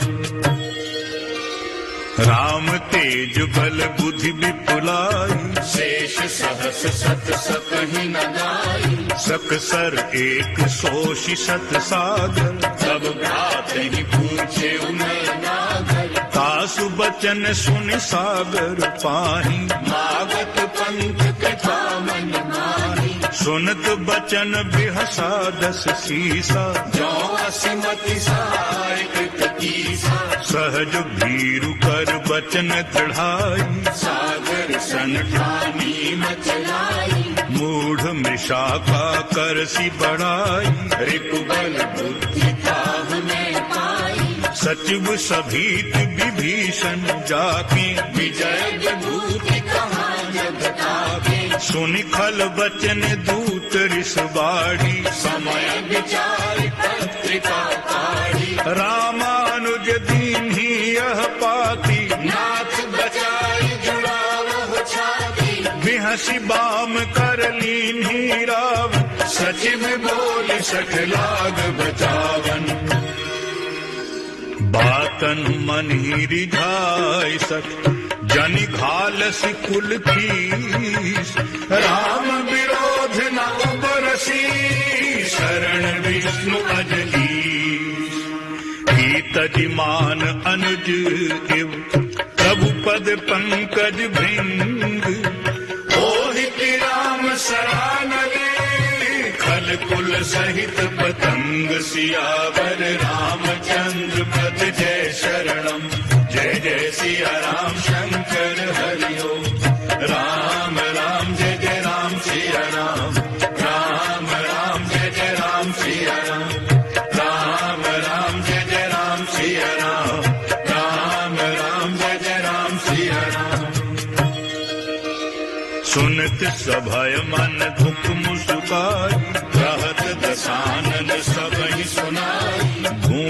Speaker 1: राम तेज बल बुद्धि विपुलाई,
Speaker 2: शेष सहस सत सकहि न गाई,
Speaker 1: सकसर एक सोषि सत सागर,
Speaker 2: तब घात ही पूछे उनय नागर,
Speaker 1: तासु बचन सुनि सागर पाही,
Speaker 2: मागत पंथ कथा मन माही,
Speaker 1: सुनत बचन बिहसा दस सीसा,
Speaker 2: जो असिमति सहाय कृत कीसा,
Speaker 1: सहज भीरु कर बचन दृढ़ाई,
Speaker 2: सागर सन ठानी मचलाई,
Speaker 1: मूढ़ मृषा का करसी बढ़ाई,
Speaker 2: रिपुबल बुद्धि ताह में पाई,
Speaker 1: सचिव सभीत विभीषण जाके,
Speaker 2: विजय विभूति कहाँ जग ताके,
Speaker 1: सुनि खल बचन दूत रिस बाढ़ी,
Speaker 2: समय विचार पत्रिका काढ़ी,
Speaker 1: रामानुज दीन्ही यह पाती,
Speaker 2: नाथ बचाई जुड़ावह छाती,
Speaker 1: बिहसी बाम कर लीन्ही रावण,
Speaker 2: सचिव बोल सठ लाग बचावन,
Speaker 1: बातन मन ही रिझाय सक, जनि घालस कुल खीस,
Speaker 2: राम विरोध न उबरसी, शरण विष्णु अजलीस,
Speaker 1: ही तजिमान अनुज इव, प्रभु पद पंकज भृंग,
Speaker 2: ओहि राम सरान ले, खल कुल सहित पतंग, सियावर रामचंद्र पद जय शरणम, जय जय सिया राम शंकर हरि ओम, राम राम जय जय राम सिया राम, राम राम जय जय राम सिया राम, राम राम जय जय राम सिया राम, राम राम जय जय राम सिया राम,
Speaker 1: सुनत सभय मन दुख मुस्काई,
Speaker 2: कहत दसानन सब ही सुनाई,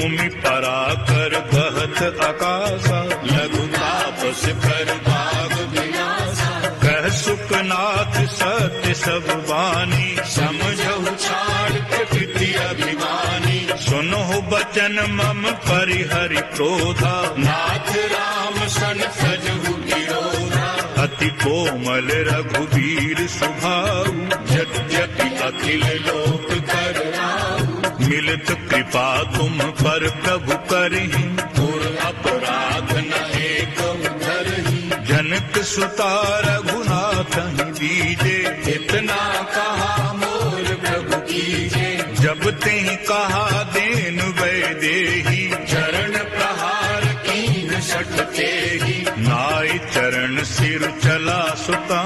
Speaker 1: भूमि पराकर बहत आकाशा,
Speaker 2: लघु तापस कर भाग विनाशा,
Speaker 1: कह सुखनाथ सत्य सब वाणी,
Speaker 2: समझहु छाड़ प्रकृति अभिमानी,
Speaker 1: सुनो बचन मम परिहरि क्रोधा,
Speaker 2: नाथ राम सन सजहु विरोधा,
Speaker 1: अति कोमल रघुवीर सुभाऊ,
Speaker 2: यद्यपि अखिल लोक कर राहु,
Speaker 1: मिलित कृपा तुम पर प्रभु करहि,
Speaker 2: पुर अपराध न एक धरहि,
Speaker 1: जनक सुता रघुनाथ दीजे,
Speaker 2: इतना कहा मोर प्रभु कीजे,
Speaker 1: जब तेहि कहा देन वैदेही,
Speaker 2: चरण प्रहार कीन सटते ही,
Speaker 1: नाई चरण सिर चला सुता,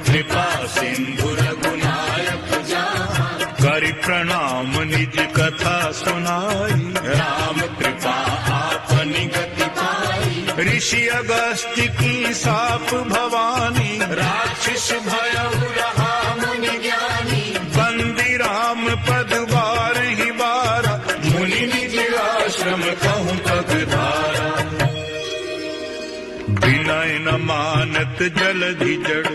Speaker 2: कृपा सिंधु रघुनायक जहाँ,
Speaker 1: करि प्रणाम निज कथा सुनाई,
Speaker 2: राम कृपा आपनि गति पाई,
Speaker 1: ऋषि अगस्त्य की साप भवानी,
Speaker 2: राक्षस भयउ रहा मुनि ज्ञानी,
Speaker 1: बंदी राम पद बारहि बारा,
Speaker 2: मुनि निज आश्रम कहूँ पगधारा,
Speaker 1: विनय न मानत जलधि जड़,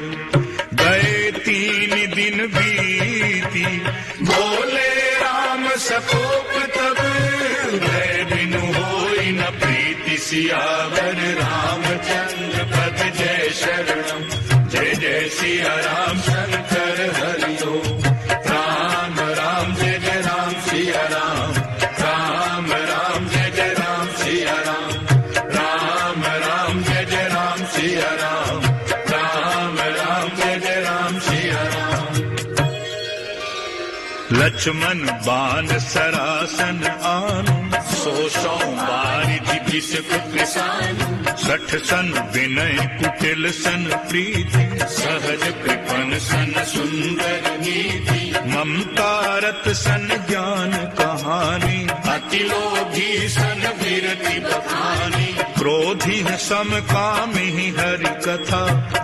Speaker 1: गए 3 दिन बीती,
Speaker 2: बोले राम सकोप तब, भय बिनु होई न प्रीति, सियावर रामचंद्र पद जय शरणम, जय जय सिया राम शंकर हरि ओम, राम राम जय जय राम सिया राम, राम राम जय जय राम सिया राम, राम राम जय जय राम सिया राम, राम राम जय जय राम सिया राम,
Speaker 1: लक्ष्मण बान सरासन आनु,
Speaker 2: 100 बारिधि बिसक कृसानु,
Speaker 1: 60 सन विनय कुटिल सन प्रीति,
Speaker 2: सहज कृपन सन सुंदर नीति,
Speaker 1: ममता रत सन ज्ञान कहानी,
Speaker 2: अति लोभी सन विरति बखानी,
Speaker 1: क्रोधी सम कामि हरि कथा,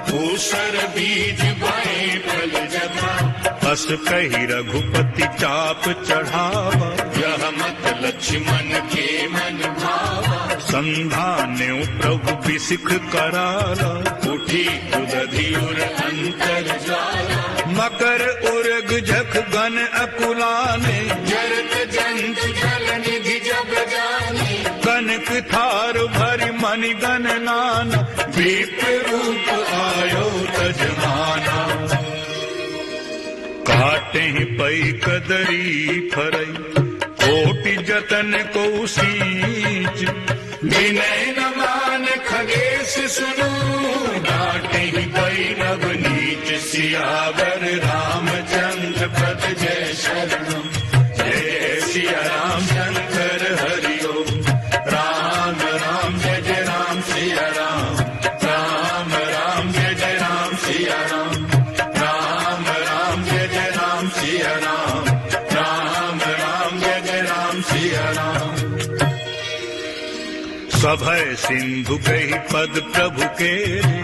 Speaker 2: भूषर बीज भय फल जथा,
Speaker 1: अस कही रघुपति चाप चढ़ावा,
Speaker 2: यह मत लक्ष्मण के मन भावा,
Speaker 1: संधान्यो प्रभु बिसिख कराला,
Speaker 2: उठी उदधि उर अंतर ज्वाला,
Speaker 1: मकर उर्ग जख गन अकुलाने,
Speaker 2: जरत जंतु जल निधि जब जाने,
Speaker 1: कनक थार भरि मनि गन नाना,
Speaker 2: विप्र रूप आयो तजमाना,
Speaker 1: काटे पई कदरी फरई, कोटि जतन को सींच,
Speaker 2: विनय न मान खगेश सुनो, डांटे ही पई नभ नीच, सियावर रामचंद्र पद जय शरणम, जय सिया राम शंकर हरि ओम, राम राम जय जय राम सिया राम, राम राम जय जय राम सिया राम, राम राम जय जय राम सिया राम, राम राम जय जय राम सिया राम,
Speaker 1: सभय सिंधु कही पद प्रभु के,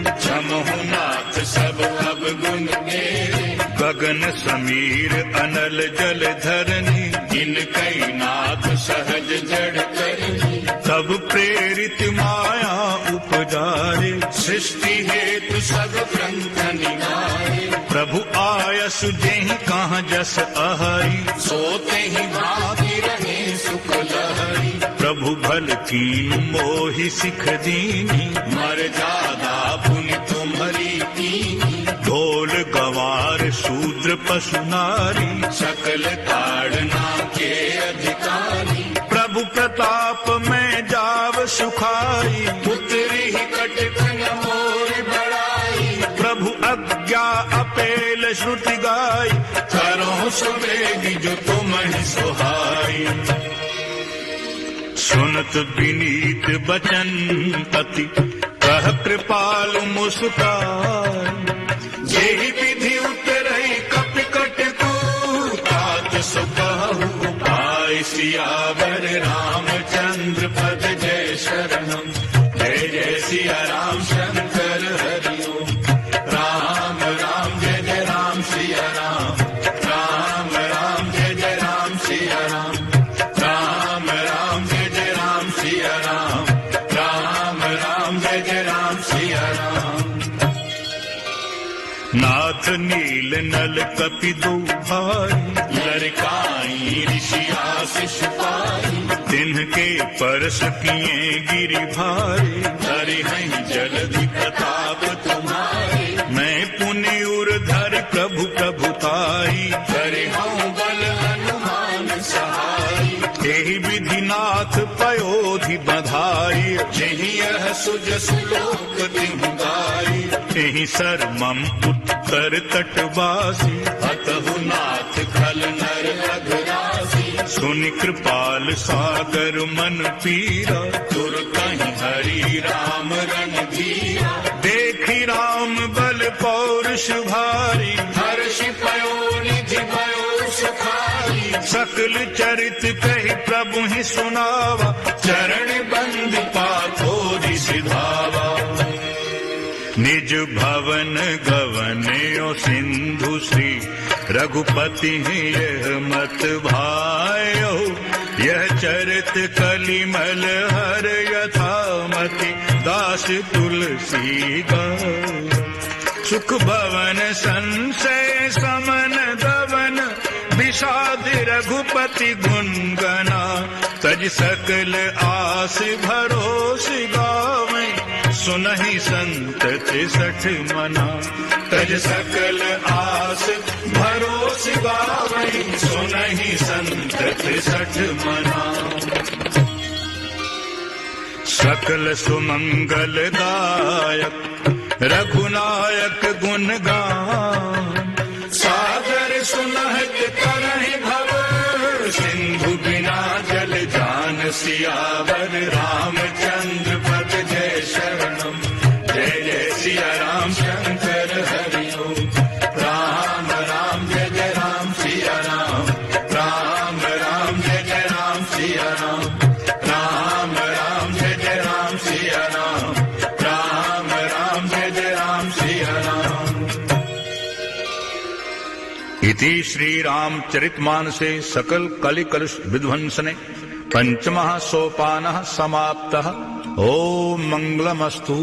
Speaker 2: क्षमहु नाथ सब अवगुण मेरे,
Speaker 1: गगन समीर अनल जल धरनी,
Speaker 2: इनकई नाथ सहज जड़ करनी,
Speaker 1: तब प्रेरित माया उपजारे,
Speaker 2: सृष्टि हेतु सब ग्रंथ निगारे,
Speaker 1: प्रभु आयस जेहि कहाँ जस अहरी,
Speaker 2: सोते ही भागी रहे सुख लहरी,
Speaker 1: प्रभु भल कीन मोहि सिख दीनी,
Speaker 2: मर्यादा पुनि तुम्हारी कीनी,
Speaker 1: ढोल गवार शूद्र पशु नारी,
Speaker 2: सकल ताड़ना के अधिकारी,
Speaker 1: प्रभु प्रताप में जाव सुखाई,
Speaker 2: पुत्री ही कटक न मोर बड़ाई,
Speaker 1: प्रभु अज्ञा अपेल श्रुति गाई,
Speaker 2: करो सुबेगी जो तुम ही सुहाई,
Speaker 1: सुनत विनीत बचन पति, कह कृपालु मुस्काई,
Speaker 2: जेहि विधि उतरई कपिकट को, तात सुकहु पाय, सियावर रामचंद्र पद जय शरणम, जय जय सिया राम शंकर हरि ओम, राम राम जय जय राम सिया राम, राम राम जय जय राम सिया राम, राम राम जय
Speaker 1: नाथ नील नल कपि दो भाई,
Speaker 2: लड़काई ऋषि आशीष पाई,
Speaker 1: तिन्हके परस किए गिरि भारे,
Speaker 2: धरि हैं जलधि प्रताप तुम्हारे,
Speaker 1: मैं पुनि उर्धर प्रभु प्रभुताई,
Speaker 2: करे हूँ बल हनुमान सहाय,
Speaker 1: एहि विधि नाथ पयोधि बधाई,
Speaker 2: जेहि यह सुज सुलोक तिहुँ गाई,
Speaker 1: एहि सर मम उत्तर तटवासी,
Speaker 2: अतहु नाथ खल नर अघरासी,
Speaker 1: सुनि कृपाल सागर मन पीरा,
Speaker 2: तुर कहीं हरि राम रणधीरा,
Speaker 1: देखि राम बल पौरुष भारी,
Speaker 2: हर्षि पयो निधि भयो सुखाई,
Speaker 1: सकल चरित कहि प्रभु ही सुनावा,
Speaker 2: चरण बंद पाथोरि सिधावा,
Speaker 1: निज भवन गवन्यो सिंधु श्री रघुपति यह मत भायो, यह चरित कलिमल हर यथामति दास तुलसी गाय, सुख भवन संशय समन दवन, विषाद रघुपति गुण गना, तज सकल आस भरोस गावें, सुनहि संतति सठ मना,
Speaker 2: तज सकल आस भरोस गावै, सुनहि संतति सठ मना,
Speaker 1: सकल सुमंगल दायक रघुनायक गुण गान,
Speaker 2: सागर सुनहत करहि भव, सिंधु बिना जल जान सियावर, रामचंद्र पद जय शरणम, जय जय सिया राम शंकर हरि ओम, राम राम जय जय राम सिया राम, राम राम जय जय राम सिया राम, राम राम जय जय राम सिया राम, राम राम जय जय राम सिया राम।
Speaker 1: इति श्री रामचरितमानसे सकल कलि कलुष विध्वंसने पंचमः सोपानः समाप्तः। ओम मंगलमस्तु।